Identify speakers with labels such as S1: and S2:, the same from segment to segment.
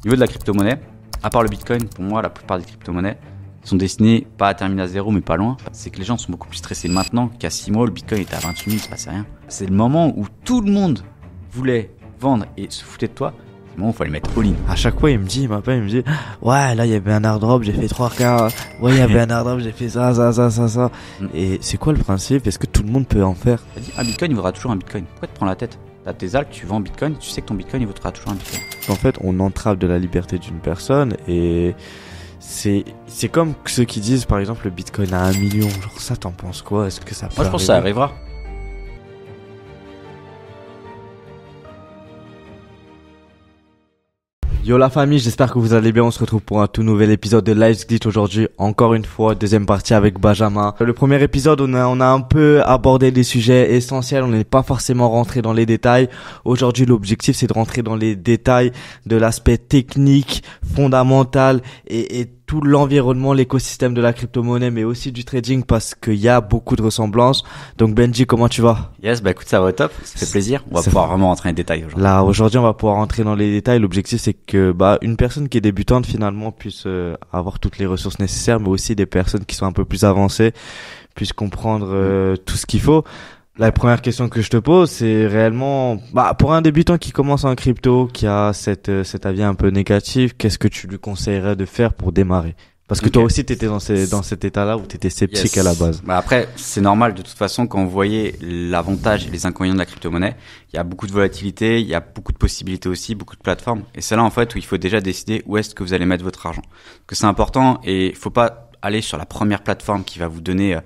S1: Au niveau de la crypto-monnaie, à part le Bitcoin, pour moi, la plupart des crypto-monnaies sont destinées pas à terminer à zéro, mais pas loin. C'est que les gens sont beaucoup plus stressés maintenant qu'à 6 mois, le Bitcoin était à 28 000, il se passait rien. C'est le moment où tout le monde voulait vendre et se foutait de toi. C'est le moment où il fallait mettre all-in.
S2: À chaque fois, il m'appelle, il me dit, ouais, là, il y avait un airdrop, j'ai fait 3K. Ouais, il y avait un airdrop, j'ai fait ça. Et c'est quoi le principe? Est-ce que tout le monde peut en faire?
S1: T'as dit, un Bitcoin, il vaudra toujours un Bitcoin. Pourquoi te prends la tête? T'as tes altes, tu vends en Bitcoin, tu sais que ton Bitcoin, il vaudra toujours un Bitcoin.
S2: En fait, on entrave de la liberté d'une personne et c'est comme ceux qui disent, par exemple, le Bitcoin à 1 million. Genre, ça, t'en penses quoi? Est-ce que ça peut
S1: Moi, je pense que ça arrivera.
S2: Yo la famille, j'espère que vous allez bien. On se retrouve pour un tout nouvel épisode de Life's Glitch aujourd'hui. Encore une fois, deuxième partie avec Benjamin. Le premier épisode, on a un peu abordé des sujets essentiels. On n'est pas forcément rentré dans les détails. Aujourd'hui, l'objectif, c'est de rentrer dans les détails de l'aspect technique, fondamental et tout l'environnement, l'écosystème de la crypto-monnaie, mais aussi du trading parce qu'il y a beaucoup de ressemblances. Donc Benji, comment tu vas?
S1: Yes, bah écoute, ça va au top, ça fait plaisir. On va pouvoir vraiment rentrer dans les détails aujourd'hui.
S2: Là, aujourd'hui, on va pouvoir rentrer dans les détails. L'objectif, c'est que une personne qui est débutante finalement puisse avoir toutes les ressources nécessaires, mais aussi des personnes qui sont un peu plus avancées puissent comprendre tout ce qu'il faut. La première question que je te pose, c'est réellement, pour un débutant qui commence en crypto, qui a cet avis un peu négatif, qu'est-ce que tu lui conseillerais de faire pour démarrer? Parce que toi aussi, t'étais dans cet état-là où t'étais sceptique à la base.
S1: Après, c'est normal de toute façon quand vous voyez l'avantage et les inconvénients de la crypto-monnaie. Il y a beaucoup de volatilité, il y a beaucoup de possibilités aussi, beaucoup de plateformes. Et c'est là en fait où il faut déjà décider où est-ce que vous allez mettre votre argent. Parce que c'est important et il faut pas aller sur la première plateforme qui va vous donner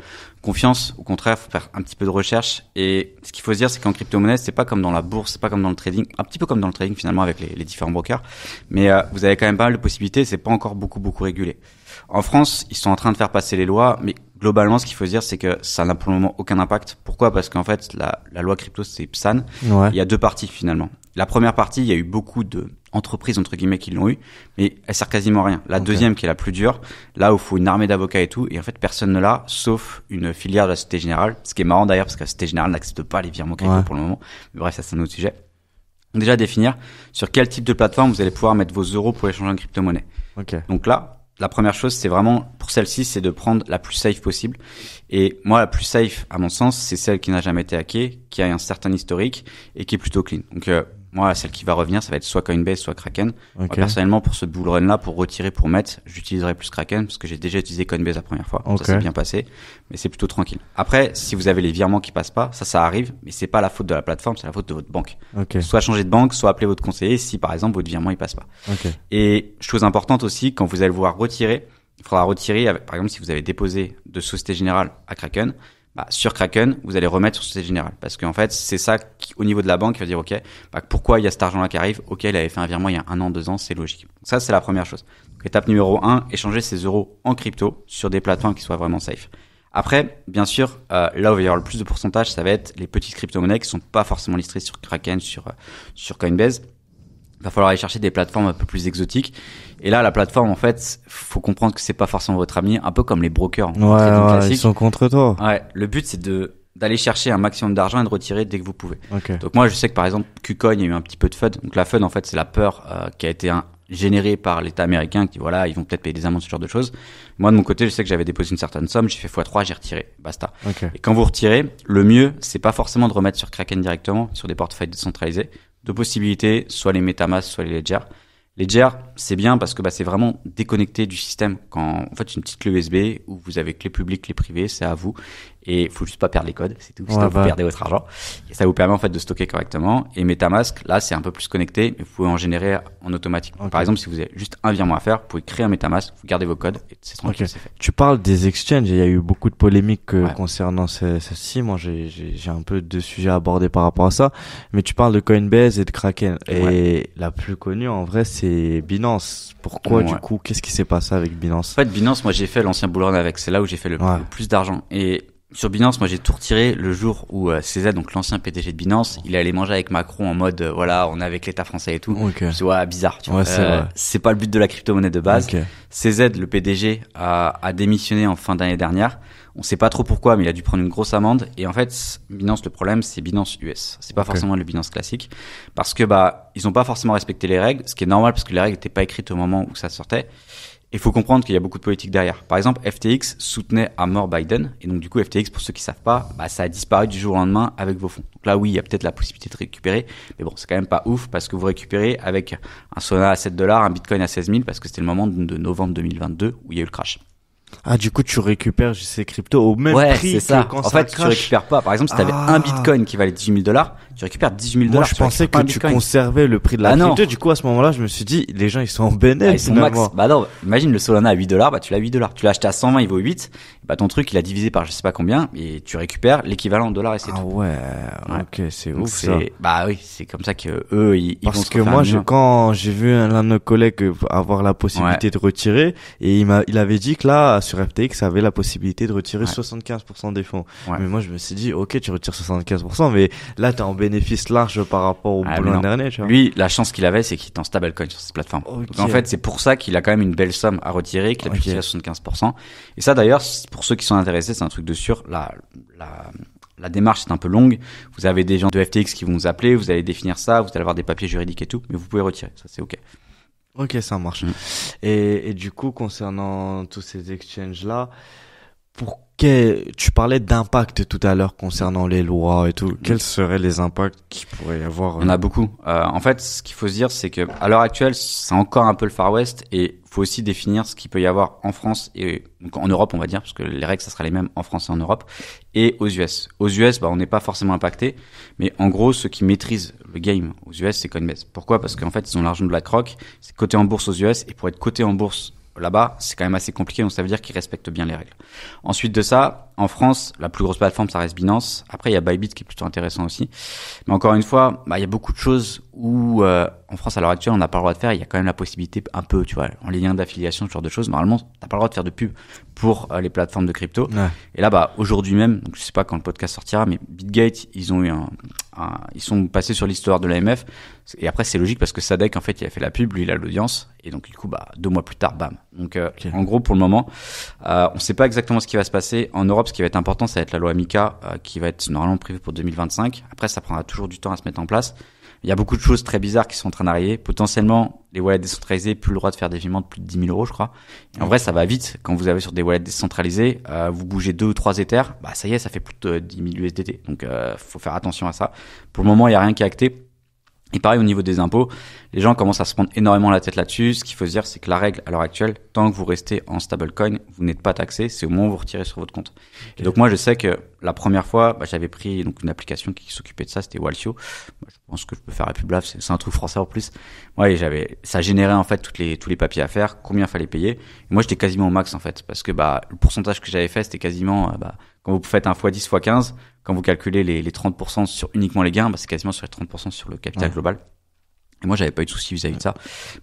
S1: confiance. Au contraire, faut faire un petit peu de recherche. Et ce qu'il faut se dire, c'est qu'en crypto-monnaie, c'est pas comme dans la bourse, c'est pas comme dans le trading, un petit peu comme dans le trading finalement avec les différents brokers. Mais vous avez quand même pas mal de possibilités. C'est pas encore beaucoup régulé. En France, ils sont en train de faire passer les lois, mais globalement, ce qu'il faut se dire, c'est que ça n'a pour le moment aucun impact. Pourquoi? Parce qu'en fait, la loi crypto, c'est PSAN.
S2: Ouais.
S1: Il y a deux parties finalement. La première partie, il y a eu beaucoup de entreprises entre guillemets qui l'ont eu, mais elle sert quasiment à rien. La deuxième, qui est la plus dure, là où il faut une armée d'avocats et tout, et en fait personne ne l'a, sauf une filière de la Société Générale. Ce qui est marrant d'ailleurs, parce que la Société Générale n'accepte pas les virements crypto pour le moment. Mais bref, ça c'est un autre sujet. Donc déjà définir sur quel type de plateforme vous allez pouvoir mettre vos euros pour échanger en crypto-monnaie. Donc là, la première chose, c'est vraiment, pour celle-ci, c'est de prendre la plus safe possible. Et moi, la plus safe, à mon sens, c'est celle qui n'a jamais été hackée, qui a un certain historique et qui est plutôt clean. Donc, moi, celle qui va revenir, ça va être soit Coinbase, soit Kraken. Moi, personnellement, pour ce bull run-là, pour retirer, pour mettre, j'utiliserai plus Kraken parce que j'ai déjà utilisé Coinbase la première fois. Ça s'est bien passé, mais c'est plutôt tranquille. Après, si vous avez les virements qui passent pas, ça arrive, mais c'est pas la faute de la plateforme, c'est la faute de votre banque. Soit changer de banque, soit appeler votre conseiller si, par exemple, votre virement, il passe pas. Et chose importante aussi, quand vous allez vouloir retirer, il faudra retirer, par exemple, si vous avez déposé de Société Générale à Kraken, sur Kraken, vous allez remettre sur Société Générale. Parce qu'en fait, c'est ça qui, au niveau de la banque, il va dire, pourquoi il y a cet argent-là qui arrive? Il avait fait un virement il y a 1 an, 2 ans, c'est logique. Donc ça, c'est la première chose. Donc, étape numéro 1, échanger ses euros en crypto sur des plateformes qui soient vraiment safe. Après, bien sûr, là où il va y avoir le plus de pourcentage, ça va être les petites crypto-monnaies qui sont pas forcément listées sur Kraken, sur Coinbase. Il va falloir aller chercher des plateformes un peu plus exotiques. Et là, la plateforme, en fait, faut comprendre que c'est pas forcément votre ami, un peu comme les brokers.
S2: Ils sont contre toi.
S1: Ouais, le but, c'est d'aller chercher un maximum d'argent et de retirer dès que vous pouvez. Donc moi, je sais que par exemple, KuCoin, il y a eu un petit peu de FUD. Donc la FUD, en fait, c'est la peur qui a été générée par l'État américain qui, ils vont peut-être payer des amendes, ce genre de choses. Moi, de mon côté, je sais que j'avais déposé une certaine somme, j'ai fait x3, j'ai retiré. Basta. Et quand vous retirez, le mieux, c'est pas forcément de remettre sur Kraken directement, sur des portefeuilles décentralisés. Deux possibilités, soit les MetaMask, soit les Ledger. Ledger, c'est bien parce que c'est vraiment déconnecté du système. Quand en fait une petite clé USB où vous avez clé publique, clé privée, c'est à vous et il faut juste pas perdre les codes, c'est tout. Sinon vous perdez votre argent. Et ça vous permet en fait de stocker correctement. Et MetaMask, là c'est un peu plus connecté, mais vous pouvez en générer en automatique. Par exemple, si vous avez juste un virement à faire, vous pouvez créer un MetaMask, vous gardez vos codes et c'est tranquille, c'est fait.
S2: Tu parles des exchanges, il y a eu beaucoup de polémiques concernant celle-ci. Moi, j'ai un peu de sujets à aborder par rapport à ça, mais tu parles de Coinbase et de Kraken et la plus connue en vrai c'est Binance. Pourquoi du coup, qu'est-ce qui s'est passé avec Binance?
S1: En fait, Binance, moi j'ai fait l'ancien bull run avec, c'est là où j'ai fait le plus d'argent. Et Sur Binance, moi j'ai tout retiré le jour où CZ, donc l'ancien PDG de Binance, il allait manger avec Macron en mode voilà, on est avec l'État français et tout.
S2: Okay.
S1: C'est bizarre, tu vois.
S2: C'est
S1: pas le but de la crypto-monnaie de base.
S2: Okay.
S1: CZ, le PDG, a démissionné en fin d'année dernière. On sait pas trop pourquoi, mais il a dû prendre une grosse amende. Et en fait, Binance, le problème, c'est Binance US. C'est pas forcément le Binance classique. Parce que, ils ont pas forcément respecté les règles, ce qui est normal parce que les règles étaient pas écrites au moment où ça sortait. Il faut comprendre qu'il y a beaucoup de politique derrière. Par exemple, FTX soutenait à mort Biden. Et donc, du coup, FTX, pour ceux qui savent pas, ça a disparu du jour au lendemain avec vos fonds. Donc là, oui, il y a peut-être la possibilité de récupérer. Mais bon, c'est quand même pas ouf parce que vous récupérez avec un Solana à $7, un Bitcoin à 16 000 parce que c'était le moment de novembre 2022 où il y a eu le crash.
S2: Ah, du coup, tu récupères ces cryptos au même prix
S1: c'est ça.
S2: que quand
S1: en
S2: ça
S1: fait,
S2: crash.
S1: tu récupères pas. Par exemple, si tu avais un Bitcoin qui valait $18, tu récupères $18.
S2: Moi, je pensais que tu conservais le prix de la crypto. Du coup, à ce moment-là, je me suis dit, les gens, ils sont en bénéfice.
S1: Ils sont max. Non, imagine le Solana à $8, tu l'as à $8. Tu l'as acheté à 120, il vaut 8. Ton truc, il a divisé par je sais pas combien et tu récupères l'équivalent en dollars et c'est tout.
S2: Ouais. Ok, c'est
S1: donc
S2: ouf, ça.
S1: Oui, c'est comme ça que eux, ils vont se
S2: Parce que moi, quand j'ai vu l'un de nos collègues avoir la possibilité de retirer, et il avait dit que là, sur FTX, ça avait la possibilité de retirer 75% des fonds. Mais moi, je me suis dit, ok, tu retires 75%, mais là, t'es en bénéfice large par rapport au boulot dernier, tu vois.
S1: Lui, la chance qu'il avait, c'est qu'il était en stablecoin sur cette plateforme. Donc, en fait, c'est pour ça qu'il a quand même une belle somme à retirer, qu'il a pu retirer 75%. Et ça, d'ailleurs, pour ceux qui sont intéressés, c'est un truc de sûr. La démarche est un peu longue. Vous avez des gens de FTX qui vont vous appeler, vous allez définir ça, vous allez avoir des papiers juridiques et tout, mais vous pouvez retirer. Ça, c'est ok.
S2: Ok, ça marche. Et du coup, concernant tous ces exchanges-là, tu parlais d'impact tout à l'heure concernant les lois et tout. Quels seraient les impacts qu'il pourrait y avoir?
S1: Il y en a beaucoup. En fait, ce qu'il faut se dire, c'est que à l'heure actuelle, c'est encore un peu le Far West et faut aussi définir ce qu'il peut y avoir en France et donc en Europe, on va dire, parce que les règles, ça sera les mêmes en France et en Europe et aux US. Aux US, on n'est pas forcément impacté, mais en gros, ceux qui maîtrisent le game aux US, c'est Coinbase. Pourquoi? Parce qu'en fait, ils ont l'argent de BlackRock, c'est coté en bourse aux US et pour être coté en bourse là-bas, c'est quand même assez compliqué, donc ça veut dire qu'ils respectent bien les règles. Ensuite de ça, en France, la plus grosse plateforme, ça reste Binance. Après, il y a Bybit qui est plutôt intéressant aussi. Mais encore une fois, il y a beaucoup de choses où, en France, à l'heure actuelle, on n'a pas le droit de faire. Il y a quand même la possibilité, un peu, tu vois, en liens d'affiliation, ce genre de choses. Normalement, t'as pas le droit de faire de pub pour les plateformes de crypto.
S2: Ouais.
S1: Et là, aujourd'hui même, donc je sais pas quand le podcast sortira, mais Bitgate, ils ont eu ils sont passés sur l'histoire de l'AMF. Et après, c'est logique parce que Sadek, en fait, il a fait la pub, lui, il a l'audience. Et donc, du coup, 2 mois plus tard, bam. Donc, en gros, pour le moment, on sait pas exactement ce qui va se passer. En Europe, ce qui va être important, ça va être la loi MiCA, qui va être normalement prévue pour 2025. Après, ça prendra toujours du temps à se mettre en place. Il y a beaucoup de choses très bizarres qui sont en train d'arriver. Potentiellement, les wallets décentralisés, plus le droit de faire des virements de plus de 10 000 euros, je crois. Et en vrai, ça va vite. Quand vous avez sur des wallets décentralisés, vous bougez 2 ou 3 Ethers, ça y est, ça fait plus de 10 000 USDT. Donc, faut faire attention à ça. Pour le moment, il y a rien qui est acté. Et pareil, au niveau des impôts, les gens commencent à se prendre énormément la tête là-dessus. Ce qu'il faut se dire, c'est que la règle, à l'heure actuelle, tant que vous restez en stablecoin, vous n'êtes pas taxé. C'est au moment où vous retirez sur votre compte. Okay. Et donc, moi, je sais que la première fois, j'avais pris donc une application qui s'occupait de ça, c'était Walsio. Je pense que je peux faire la pub là, c'est un truc français en plus. Ouais, ça générait en fait tous les papiers à faire, combien fallait payer. Et moi, j'étais quasiment au max en fait, parce que le pourcentage que j'avais fait, c'était quasiment quand vous faites un x10, x15, quand vous calculez les 30% sur uniquement les gains, c'est quasiment sur les 30% sur le capital global. Et moi, j'avais pas eu de soucis vis-à-vis de ça.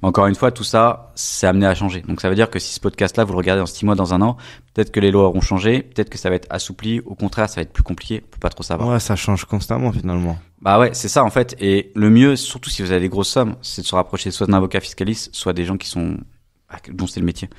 S1: Mais encore une fois, tout ça, c'est amené à changer. Donc, ça veut dire que si ce podcast-là, vous le regardez dans 6 mois, dans un an, peut-être que les lois auront changé, peut-être que ça va être assoupli. Au contraire, ça va être plus compliqué. On peut pas trop savoir.
S2: Ouais, ça change constamment, finalement.
S1: Ouais, c'est ça, en fait. Et le mieux, surtout si vous avez des grosses sommes, c'est de se rapprocher soit d'un avocat fiscaliste, soit des gens qui sont, dont c'est le métier.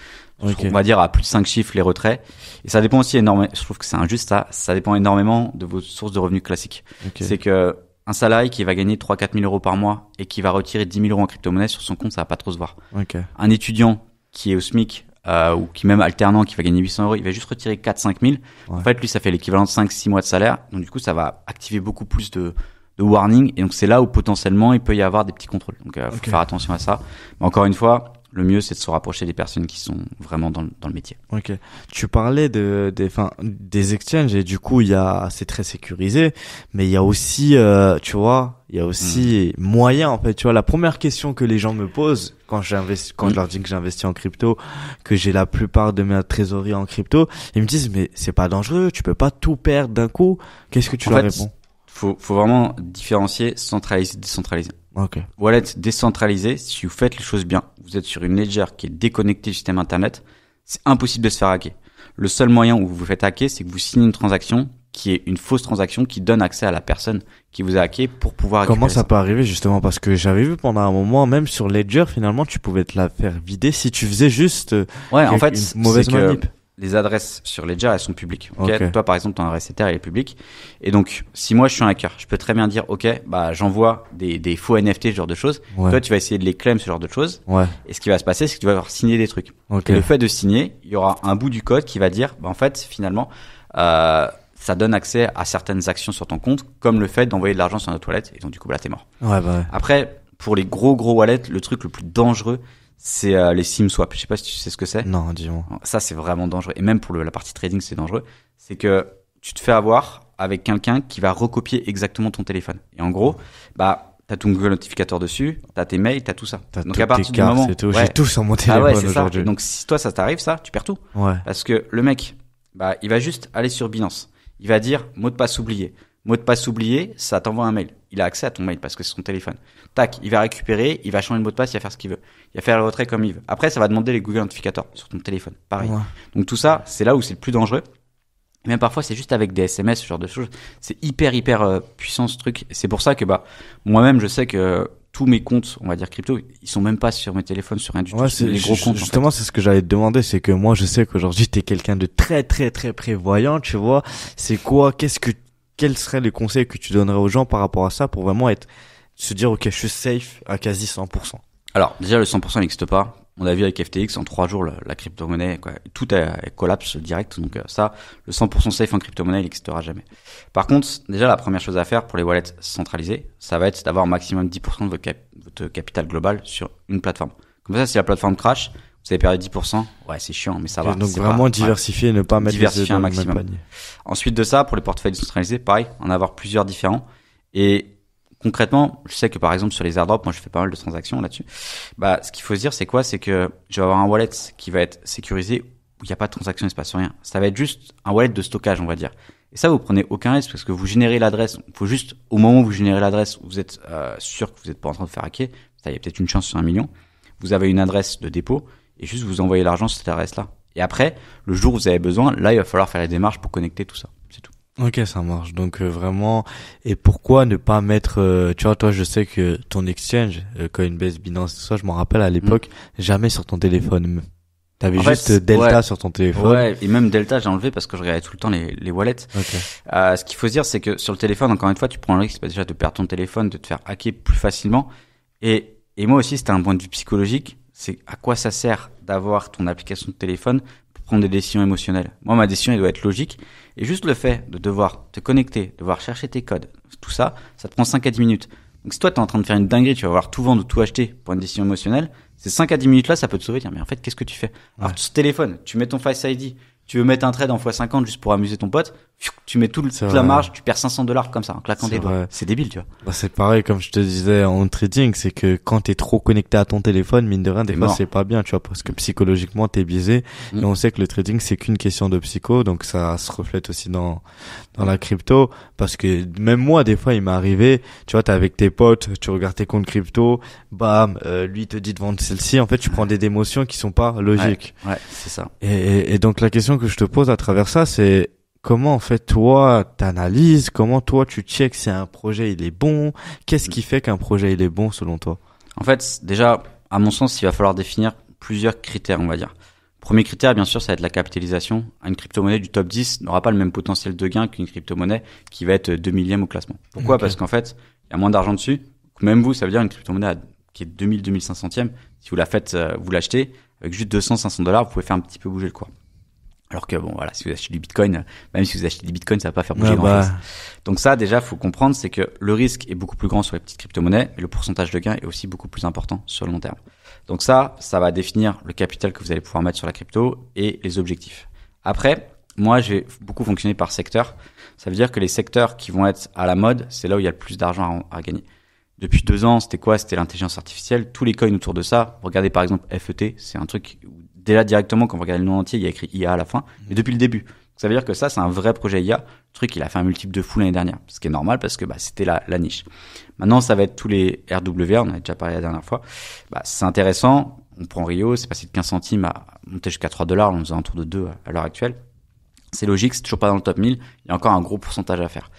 S1: Okay. On va dire à plus de 5 chiffres les retraits. Et ça dépend aussi énormément, je trouve que c'est injuste, ça dépend énormément de vos sources de revenus classiques. Okay. C'est que, un salarié qui va gagner 3-4 000 euros par mois et qui va retirer 10 000 euros en crypto-monnaie sur son compte, ça va pas trop se voir.
S2: Okay.
S1: Un étudiant qui est au SMIC, ou qui même alternant, qui va gagner 800 euros, il va juste retirer 4-5 000. Ouais. En fait, lui, ça fait l'équivalent de 5-6 mois de salaire. Donc, du coup, ça va activer beaucoup plus de warning. Et donc, c'est là où potentiellement, il peut y avoir des petits contrôles. Donc, faut faire attention à ça. Mais encore une fois, le mieux, c'est de se rapprocher des personnes qui sont vraiment dans le métier.
S2: Ok. Tu parlais des exchanges et du coup, c'est très sécurisé, mais il y a aussi, tu vois, il y a aussi moyen, en fait, tu vois, la première question que les gens me posent quand je leur dis que j'investis en crypto, que j'ai la plupart de mes trésoreries en crypto, ils me disent, mais c'est pas dangereux, tu peux pas tout perdre d'un coup. Qu'est-ce que tu leur réponds?
S1: Faut vraiment différencier centralisé, décentralisé.
S2: Okay.
S1: Wallet décentralisé, si vous faites les choses bien, vous êtes sur une ledger qui est déconnectée du système internet, c'est impossible de se faire hacker. Le seul moyen où vous vous faites hacker, c'est que vous signez une transaction qui est une fausse transaction qui donne accès à la personne qui vous a hacké pour pouvoir récupérer
S2: Comment ça peut arriver justement? Parce que j'avais vu pendant un moment, même sur Ledger, finalement, tu pouvais te la faire vider si tu faisais juste
S1: en fait,
S2: une mauvaise
S1: c'est que
S2: manip.
S1: les adresses sur Ledger, elles sont publiques.
S2: Ok.
S1: Toi, par exemple, ton adresse Ether, elle est publique. Et donc, si moi, je suis un hacker, je peux très bien dire, OK, bah, j'envoie des faux NFT, ce genre de choses.
S2: Ouais.
S1: Toi, tu vas essayer de les claim, ce genre de choses.
S2: Ouais.
S1: Et ce qui va se passer, c'est que tu vas avoir signé des trucs.
S2: Ok.
S1: Et le fait de signer, il y aura un bout du code qui va dire, bah, en fait, finalement, ça donne accès à certaines actions sur ton compte, comme le fait d'envoyer de l'argent sur notre wallet. Et donc, du coup, là, t'es mort.
S2: Ouais, bah ouais.
S1: Après, pour les gros wallets, le truc le plus dangereux, c'est les SIM swap. Je sais pas si tu sais ce que c'est.
S2: Non, dis-moi.
S1: Ça, c'est vraiment dangereux. Et même pour la partie trading, c'est dangereux. C'est que tu te fais avoir avec quelqu'un qui va recopier exactement ton téléphone. Et en gros, bah, t'as ton Google Notificateur dessus, t'as tes mails, t'as tout ça.
S2: T'as
S1: Donc
S2: toutes
S1: à partir
S2: tes
S1: du
S2: cartes
S1: moment,
S2: et tout. J'ai tout sur mon
S1: ah
S2: téléphone
S1: ouais, c'est ça.
S2: aujourd'hui.
S1: Et donc si toi ça t'arrive, ça, tu perds tout.
S2: Ouais.
S1: Parce que le mec, bah, il va juste aller sur Binance. Il va dire mot de passe oublié. Mot de passe oublié, ça t'envoie un mail. Il a accès à ton mail parce que c'est son téléphone. Tac, il va récupérer, il va changer le mot de passe, il va faire ce qu'il veut. Il va faire le retrait comme il veut. Après, ça va demander les Google Notificators sur ton téléphone. Pareil.
S2: Ouais.
S1: Donc tout ça, c'est là où c'est le plus dangereux. Et même parfois, c'est juste avec des SMS, ce genre de choses. C'est hyper puissant ce truc. Et c'est pour ça que bah moi-même, je sais que tous mes comptes, on va dire crypto, ils sont même pas sur mes téléphones, sur rien du tout.
S2: Ouais,
S1: C'est les gros comptes.
S2: justement, c'est ce que j'allais te demander, c'est que moi, je sais qu'aujourd'hui, t'es quelqu'un de très, très, très prévoyant, tu vois. C'est quoi, quels seraient les conseils que tu donnerais aux gens par rapport à ça pour vraiment se dire, ok, je suis safe à quasi 100%.
S1: Alors, déjà, le 100% n'existe pas. On a vu avec FTX, en 3 jours, la crypto-monnaie, quoi, tout collapse direct. Donc ça, le 100% safe en crypto-monnaie, il n'existera jamais. Par contre, déjà, la première chose à faire pour les wallets centralisés, ça va être d'avoir au maximum 10% de votre capital global sur une plateforme. Comme ça, si la plateforme crash, vous avez perdu 10%, ouais, c'est chiant, mais ça va.
S2: Donc vraiment diversifier, ne pas mettre
S1: diversifier un
S2: dans le même
S1: maximum.
S2: panier.
S1: Ensuite de ça, pour les portefeuilles décentralisés, pareil, en avoir plusieurs différents. Et concrètement, je sais que par exemple sur les airdrops, moi je fais pas mal de transactions là-dessus. Bah, ce qu'il faut se dire, c'est quoi? C'est que je vais avoir un wallet qui va être sécurisé où il n'y a pas de transaction, il se passe rien. Ça va être juste un wallet de stockage, on va dire. Et ça, vous prenez aucun risque parce que vous générez l'adresse. Il faut juste, au moment où vous générez l'adresse, vous êtes sûr que vous n'êtes pas en train de faire hacker. Ça, il y a peut-être une chance sur 1 million. Vous avez une adresse de dépôt et juste vous envoyez l'argent sur cette adresse-là. Et après, le jour où vous avez besoin, là, il va falloir faire les démarches pour connecter tout ça. C'est tout.
S2: Ok, ça marche. Donc vraiment, et pourquoi ne pas mettre, tu vois, toi, je sais que ton exchange, Coinbase, Binance, tout ça, je m'en rappelle à l'époque, jamais sur ton téléphone. T'avais juste Delta sur ton téléphone.
S1: Ouais, et même Delta, j'ai enlevé parce que je regardais tout le temps les wallets.
S2: Okay.
S1: Ce qu'il faut se dire, c'est que sur le téléphone, encore une fois, tu prends le risque déjà de perdre ton téléphone, de te faire hacker plus facilement. Et moi aussi, c'était un point de vue psychologique. C'est à quoi ça sert d'avoir ton application de téléphone pour prendre des décisions émotionnelles. Moi, ma décision, elle doit être logique. Et juste le fait de devoir te connecter, devoir chercher tes codes, tout ça, ça te prend 5 à 10 minutes. Donc si toi, t'es en train de faire une dinguerie, tu vas avoir tout vendre ou tout acheter pour une décision émotionnelle, ces 5 à 10 minutes là, ça peut te sauver. Dire, mais en fait, qu'est-ce que tu fais? Alors, tu téléphone, tu mets ton Face ID, tu veux mettre un trade en x50 juste pour amuser ton pote, tu mets toute la marge, tu perds $500 comme ça, en claquant des doigts. C'est débile, tu vois.
S2: Bah, c'est pareil, comme je te disais en trading, c'est que quand t'es trop connecté à ton téléphone, mine de rien, des fois, c'est pas bien, tu vois, parce que psychologiquement, t'es biaisé. Et on sait que le trading, c'est qu'une question de psycho, donc ça se reflète aussi dans la crypto, parce que même moi, des fois, il m'est arrivé, tu vois, t'es avec tes potes, tu regardes tes comptes crypto, bam, lui, il te dit de vendre celle-ci, en fait, tu prends des émotions qui sont pas logiques.
S1: Ouais, c'est ça.
S2: Et donc, la question que je te pose à travers ça, c'est, comment en fait toi t'analyses, comment toi tu checks si un projet il est bon, qu'est-ce qui fait qu'un projet il est bon selon toi?
S1: En fait, déjà, à mon sens, il va falloir définir plusieurs critères, on va dire. Premier critère, bien sûr, ça va être la capitalisation. Une crypto-monnaie du top 10 n'aura pas le même potentiel de gain qu'une crypto-monnaie qui va être 2 millième au classement. Pourquoi? Parce qu'en fait, il y a moins d'argent dessus. Même vous, ça veut dire une crypto-monnaie qui est 2000, 2500e. Si vous la faites, vous l'achetez, avec juste 200, $500, vous pouvez faire un petit peu bouger le cours. Alors que bon, voilà, si vous achetez du Bitcoin, même si vous achetez du Bitcoin, ça va pas faire bouger grand-chose. Donc ça, déjà, faut comprendre, c'est que le risque est beaucoup plus grand sur les petites crypto-monnaies, et le pourcentage de gain est aussi beaucoup plus important sur le long terme. Donc ça va définir le capital que vous allez pouvoir mettre sur la crypto et les objectifs. Après, moi, je vais beaucoup fonctionner par secteur. Ça veut dire que les secteurs qui vont être à la mode, c'est là où il y a le plus d'argent à gagner. Depuis 2 ans, c'était quoi? C'était l'intelligence artificielle. Tous les coins autour de ça. Regardez par exemple FET, c'est un truc où déjà directement quand vous regardez le nom entier, il y a écrit IA à la fin. Mais depuis le début. Ça veut dire que ça, c'est un vrai projet IA. Le truc, il a fait un multiple de fou l'année dernière. Ce qui est normal parce que c'était la niche. Maintenant, ça va être tous les RWA. On en a déjà parlé la dernière fois. C'est intéressant. On prend Rio, c'est passé de 15 centimes à monter jusqu'à $3, on faisait un tour de 2 à l'heure actuelle. C'est logique, c'est toujours pas dans le top 1000, il y a encore un gros pourcentage à faire.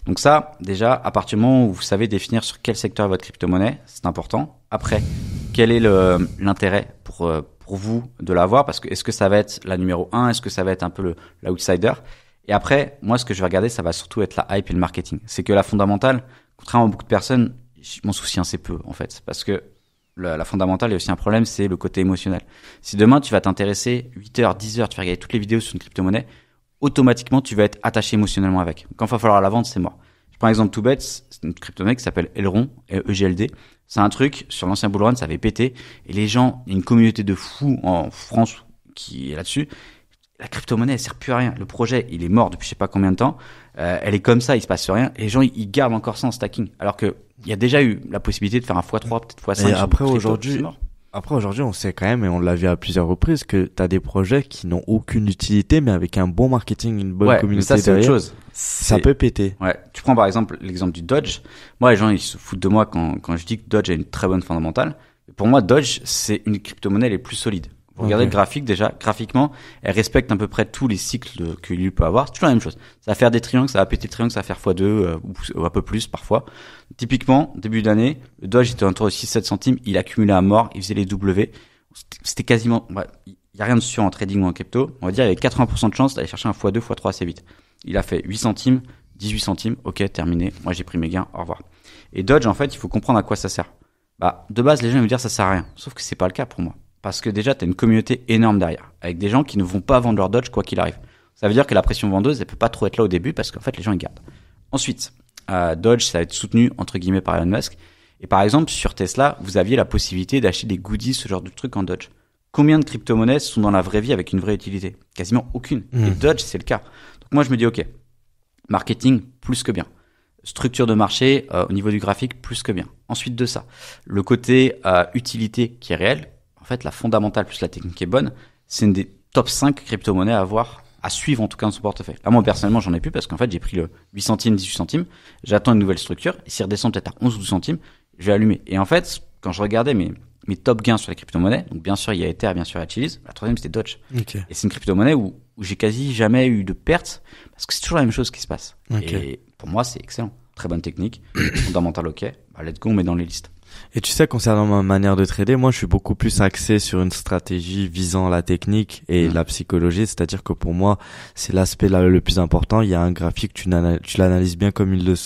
S1: Donc ça, déjà, à partir du moment où vous savez définir sur quel secteur est votre crypto-monnaie, c'est important. Après, quel est l'intérêt pour vous de l'avoir? Parce que est-ce que ça va être la numéro 1? Est-ce que ça va être un peu l'outsider? Et après, moi, ce que je vais regarder, ça va surtout être la hype et le marketing. C'est que la fondamentale, contrairement à beaucoup de personnes, je m'en soucie assez peu, en fait. Parce que la fondamentale, il y a aussi un problème, c'est le côté émotionnel. Si demain, tu vas t'intéresser 8 heures, 10 heures, tu vas regarder toutes les vidéos sur une crypto-monnaie, automatiquement, tu vas être attaché émotionnellement avec. Quand il va falloir la vendre, c'est mort. Je prends l'exemple 2Bets, c'est une crypto-monnaie qui s'appelle Elrond, EGLD. C'est un truc, sur l'ancien bull run, ça avait pété. Et les gens, il y a une communauté de fous en France qui est là-dessus. La crypto-monnaie, elle sert plus à rien. Le projet, il est mort depuis je sais pas combien de temps. Elle est comme ça, il se passe rien. Et les gens, ils gardent encore ça en stacking. Alors que il y a déjà eu la possibilité de faire un x3, peut-être x5.
S2: Et après aujourd'hui, on sait quand même, et on l'a vu à plusieurs reprises, que t'as des projets qui n'ont aucune utilité, mais avec un bon marketing, une bonne communauté
S1: ça, c'est
S2: derrière,
S1: autre chose.
S2: ça peut péter.
S1: Ouais. Tu prends par exemple l'exemple du Dodge. Moi, les gens, ils se foutent de moi quand je dis que Dodge a une très bonne fondamentale. Pour moi, Dodge, c'est une crypto-monnaie les plus solides. Vous regardez le graphique déjà, graphiquement, elle respecte à peu près tous les cycles qu'il peut avoir. C'est toujours la même chose. Ça va faire des triangles, ça va péter le triangle, ça va faire x2 ou un peu plus parfois. Typiquement, début d'année, le Dodge était autour de 6-7 centimes, il accumulait à mort, il faisait les W. C'était quasiment, il y a rien de sûr en trading ou en crypto. On va dire, il y avait 80% de chance d'aller chercher un x2, x3 assez vite. Il a fait 8 centimes, 18 centimes, ok, terminé. Moi, j'ai pris mes gains, au revoir. Et Dodge, en fait, il faut comprendre à quoi ça sert. De base, les gens vont me dire ça sert à rien. Sauf que c'est pas le cas pour moi. Parce que déjà, tu as une communauté énorme derrière, avec des gens qui ne vont pas vendre leur Dodge quoi qu'il arrive. Ça veut dire que la pression vendeuse, elle peut pas trop être là au début parce qu'en fait, les gens, ils gardent. Ensuite, Dodge, ça va être soutenu, entre guillemets, par Elon Musk. Et par exemple, sur Tesla, vous aviez la possibilité d'acheter des goodies, ce genre de trucs en Dodge. Combien de crypto-monnaies sont dans la vraie vie avec une vraie utilité? Quasiment aucune. Et Dodge, c'est le cas. Donc moi, je me dis, ok, marketing, plus que bien. Structure de marché, au niveau du graphique, plus que bien. Ensuite de ça, le côté utilité qui est réel. En fait, la fondamentale plus la technique est bonne. C'est une des top 5 crypto-monnaies à suivre en tout cas dans son portefeuille. Là, moi, personnellement, j'en ai plus parce qu'en fait, j'ai pris le 8 centimes, 18 centimes. J'attends une nouvelle structure. Et s'il redescend peut-être à 11 ou 12 centimes, je vais allumer. Et en fait, quand je regardais mes top gains sur les crypto-monnaies, donc bien sûr, il y a Ether, bien sûr, il y a Chiliz. La troisième, c'était Dodge.
S2: Okay.
S1: Et c'est une crypto-monnaie où j'ai quasi jamais eu de pertes parce que c'est toujours la même chose qui se passe.
S2: Okay.
S1: Et pour moi, c'est excellent. Très bonne technique. Fondamentale, ok. Let's go, on met dans les listes.
S2: Et tu sais, concernant ma manière de trader, moi, je suis beaucoup plus axé sur une stratégie visant la technique et la psychologie. C'est-à-dire que pour moi, c'est l'aspect le plus important. Il y a un graphique, tu l'analyses bien comme il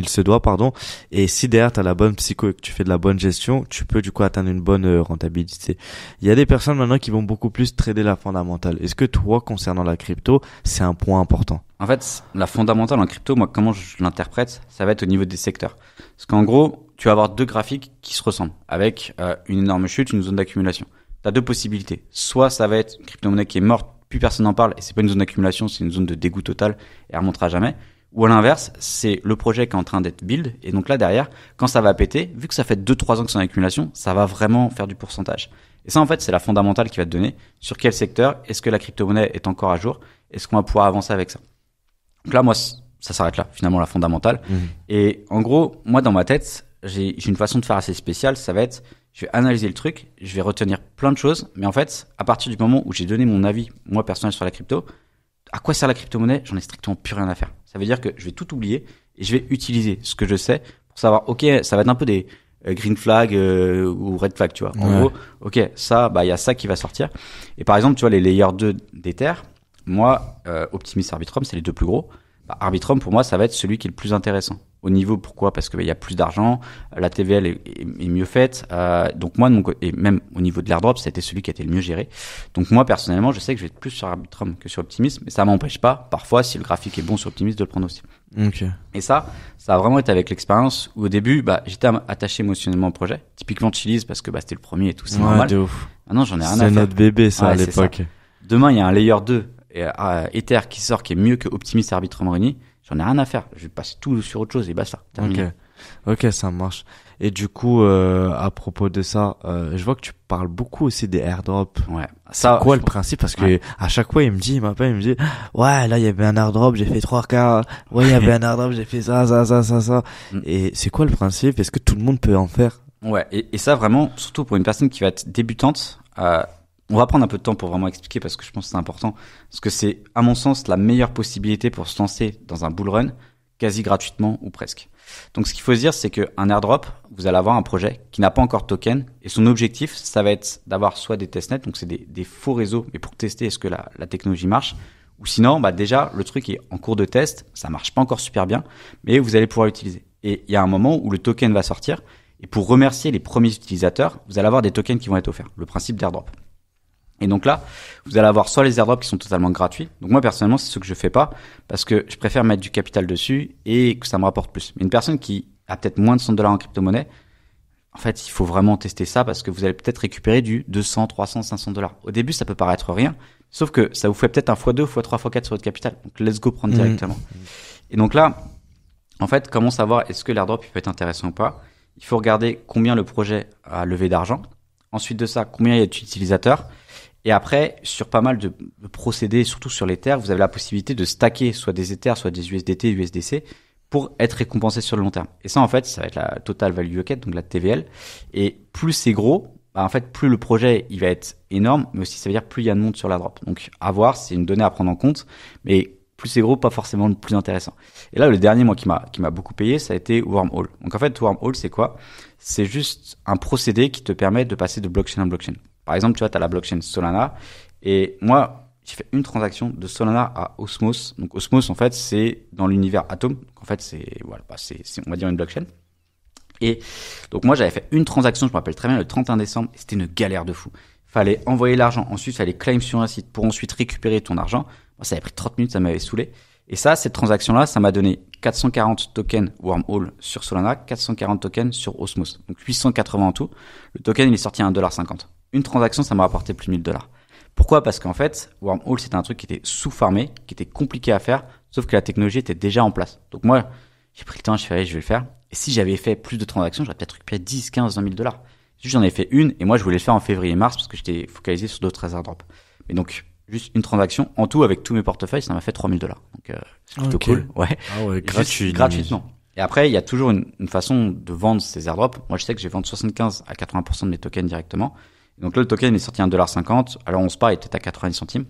S2: se doit, pardon. Et si derrière, tu as la bonne psycho et que tu fais de la bonne gestion, tu peux du coup atteindre une bonne rentabilité. Il y a des personnes maintenant qui vont beaucoup plus trader la fondamentale. Est-ce que toi, concernant la crypto, c'est un point important?
S1: En fait, la fondamentale en crypto, moi, comment je l'interprète, ça va être au niveau des secteurs. Parce qu'en gros, tu vas avoir deux graphiques qui se ressemblent, avec une énorme chute, une zone d'accumulation. Tu as deux possibilités. Soit ça va être une crypto-monnaie qui est morte, plus personne n'en parle, et c'est pas une zone d'accumulation, c'est une zone de dégoût total, et elle remontera jamais. Ou à l'inverse, c'est le projet qui est en train d'être build, et donc là, derrière, quand ça va péter, vu que ça fait 2-3 ans que c'est en accumulation, ça va vraiment faire du pourcentage. Et ça, en fait, c'est la fondamentale qui va te donner sur quel secteur, est-ce que la crypto-monnaie est encore à jour, est-ce qu'on va pouvoir avancer avec ça. Donc là, moi, ça s'arrête là, finalement, la fondamentale. Et en gros, moi, dans ma tête, j'ai une façon de faire assez spéciale. Ça va être, je vais analyser le truc, je vais retenir plein de choses. Mais en fait, à partir du moment où j'ai donné mon avis, moi, personnel, sur la crypto, à quoi sert la crypto-monnaie? J'en ai strictement plus rien à faire. Ça veut dire que je vais tout oublier et je vais utiliser ce que je sais pour savoir, ok, ça va être un peu des green flag ou red flag, tu vois. En gros, ok, ça, il y a ça qui va sortir. Et par exemple, tu vois, les layers 2 d'Ether, moi, Optimism, Arbitrum, c'est les deux plus gros. Arbitrum, pour moi, ça va être celui qui est le plus intéressant. Au niveau, pourquoi? Parce que il y a plus d'argent, la TVL est mieux faite. Donc moi, de mon côté, et même au niveau de l'airdrop, c'était celui qui a été le mieux géré. Donc moi, personnellement, je sais que je vais être plus sur Arbitrum que sur Optimism, mais ça m'empêche pas, parfois, si le graphique est bon sur Optimism, de le prendre aussi.
S2: Okay.
S1: Et ça a vraiment été avec l'expérience où au début, j'étais attaché émotionnellement au projet. Typiquement Chiliz, parce que c'était le premier et tout, c'est normal.
S2: De ouf.
S1: Maintenant, j'en ai rien à faire.
S2: C'est notre bébé, ça, à l'époque.
S1: Demain, il y a un layer 2 Ether qui sort, qui est mieux que Optimism et Arbitrum réunis. J'en ai rien à faire. Je vais passer tout sur autre chose et basta. Terminé.
S2: Ok, ça marche. Et du coup, à propos de ça, je vois que tu parles beaucoup aussi des airdrops.
S1: Ouais.
S2: Ça, c'est quoi le principe? Parce que à chaque fois, il m'appelle, il me dit, ouais, là, il y avait un airdrop, j'ai fait 3K. Ouais, il y avait un airdrop, j'ai fait ça. Et c'est quoi le principe? Est-ce que tout le monde peut en faire?
S1: Ouais, et ça vraiment, surtout pour une personne qui va être débutante, on va prendre un peu de temps pour vraiment expliquer parce que je pense que c'est important. Parce que c'est, à mon sens, la meilleure possibilité pour se lancer dans un bull run, quasi gratuitement ou presque. Donc ce qu'il faut se dire, c'est qu'un airdrop, vous allez avoir un projet qui n'a pas encore de token et son objectif, ça va être d'avoir soit des testnets, donc c'est des faux réseaux, mais pour tester est-ce que la technologie marche, ou sinon, déjà, le truc est en cours de test, ça marche pas encore super bien, mais vous allez pouvoir l'utiliser. Et il y a un moment où le token va sortir, et pour remercier les premiers utilisateurs, vous allez avoir des tokens qui vont être offerts, le principe d'airdrop. Et donc là, vous allez avoir soit les airdrops qui sont totalement gratuits. Donc moi, personnellement, c'est ce que je fais pas parce que je préfère mettre du capital dessus et que ça me rapporte plus. Mais une personne qui a peut-être moins de $100 en crypto-monnaie, en fait, il faut vraiment tester ça parce que vous allez peut-être récupérer du 200, 300, $500. Au début, ça peut paraître rien, sauf que ça vous fait peut-être un x2, x3, x4 sur votre capital. Donc let's go prendre directement. Et donc là, en fait, comment savoir est-ce que l'airdrop il peut être intéressant ou pas? Il faut regarder combien le projet a levé d'argent. Ensuite de ça, combien il y a d'utilisateurs. Et après, sur pas mal de procédés, surtout sur l'Ether, vous avez la possibilité de stacker soit des Ethers, soit des USDT, USDC pour être récompensé sur le long terme. Et ça, en fait, ça va être la Total Value Bucket, donc la TVL. Et plus c'est gros, en fait, plus le projet, il va être énorme, mais aussi ça veut dire plus il y a de monde sur la drop. Donc, à voir, c'est une donnée à prendre en compte, mais plus c'est gros, pas forcément le plus intéressant. Et là, le dernier, moi, qui m'a beaucoup payé, ça a été Wormhole. Donc, en fait, Wormhole, c'est quoi? C'est juste un procédé qui te permet de passer de blockchain en blockchain. Par exemple, tu vois, tu as la blockchain Solana. Et moi, j'ai fait une transaction de Solana à Osmos. Donc, Osmos, en fait, c'est dans l'univers Atom. Donc, en fait, c'est, on va dire une blockchain. Et donc, moi, j'avais fait une transaction, je me rappelle très bien, le 31 décembre. Et c'était une galère de fou. Fallait envoyer l'argent. Ensuite, fallait claim sur un site pour ensuite récupérer ton argent. Moi, ça avait pris 30 minutes, ça m'avait saoulé. Et ça, cette transaction-là, ça m'a donné 440 tokens Wormhole sur Solana, 440 tokens sur Osmos. Donc, 880 en tout. Le token, il est sorti à $1,50. Une transaction, ça m'a rapporté plus de $1000. Pourquoi? Parce qu'en fait, Wormhole, c'était un truc qui était sous-farmé, qui était compliqué à faire, sauf que la technologie était déjà en place. Donc moi, j'ai pris le temps, je vais le faire. Et si j'avais fait plus de transactions, j'aurais peut-être récupéré 10, 15, $20. Juste, j'en ai fait une, et moi, je voulais le faire en février-mars parce que j'étais focalisé sur d'autres airdrops. Mais donc, juste une transaction, en tout, avec tous mes portefeuilles, ça m'a fait $3000. Donc, c'est plutôt cool. Ouais.
S2: Ah ouais,
S1: gratuitement. Et après, il y a toujours une façon de vendre ces airdrops. Moi, je sais que je vais vendre 75 à 80% de mes tokens directement. Donc là, le token est sorti à $1,50. Alors, on se part, il était à 90 centimes.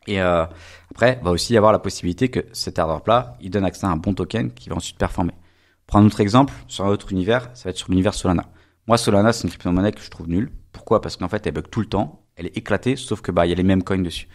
S1: Et après, va aussi y avoir la possibilité que cet airdrop-là, il donne accès à un bon token qui va ensuite performer. Pour un autre exemple, sur un autre univers, ça va être sur l'univers Solana. Moi, Solana, c'est une crypto-monnaie que je trouve nulle. Pourquoi? Parce qu'en fait, elle bug tout le temps. Elle est éclatée, sauf que il y a les mêmes coins dessus.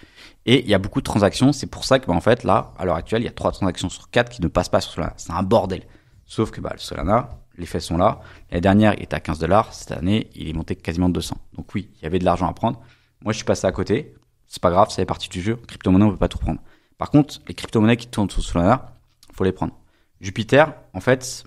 S1: Et il y a beaucoup de transactions. C'est pour ça que en fait, là, à l'heure actuelle, il y a 3 transactions sur 4 qui ne passent pas sur Solana. C'est un bordel. Sauf que le Solana, les faits sont là. L'année dernière, il était à $15. Cette année, il est monté quasiment de 200. Donc oui, il y avait de l'argent à prendre. Moi, je suis passé à côté. C'est pas grave, ça fait partie du jeu. Crypto-monnaie, on peut pas tout prendre. Par contre, les crypto-monnaies qui tournent sur Solana, faut les prendre. Jupiter, en fait,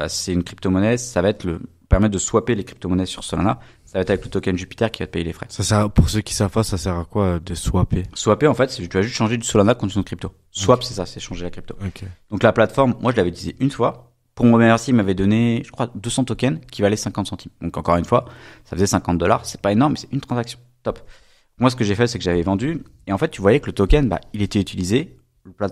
S1: c'est une crypto-monnaie. Ça va être permettre de swapper les crypto-monnaies sur Solana. Ça va être avec le token Jupiter qui va te payer les frais.
S2: Ça sert, pour ceux qui savent pas, ça sert à quoi de swapper?
S1: Swapper, en fait, c'est tu vas juste changer du Solana contre une autre crypto. Swap, okay. C'est ça, c'est changer la crypto.
S2: Okay.
S1: Donc la plateforme, moi je l'avais utilisée une fois. Pour me remercier, il m'avait donné, je crois, 200 tokens qui valaient 50 centimes. Donc encore une fois, ça faisait $50. C'est pas énorme, mais c'est une transaction. Top. Moi, ce que j'ai fait, c'est que j'avais vendu. Et en fait, tu voyais que le token, il était utilisé.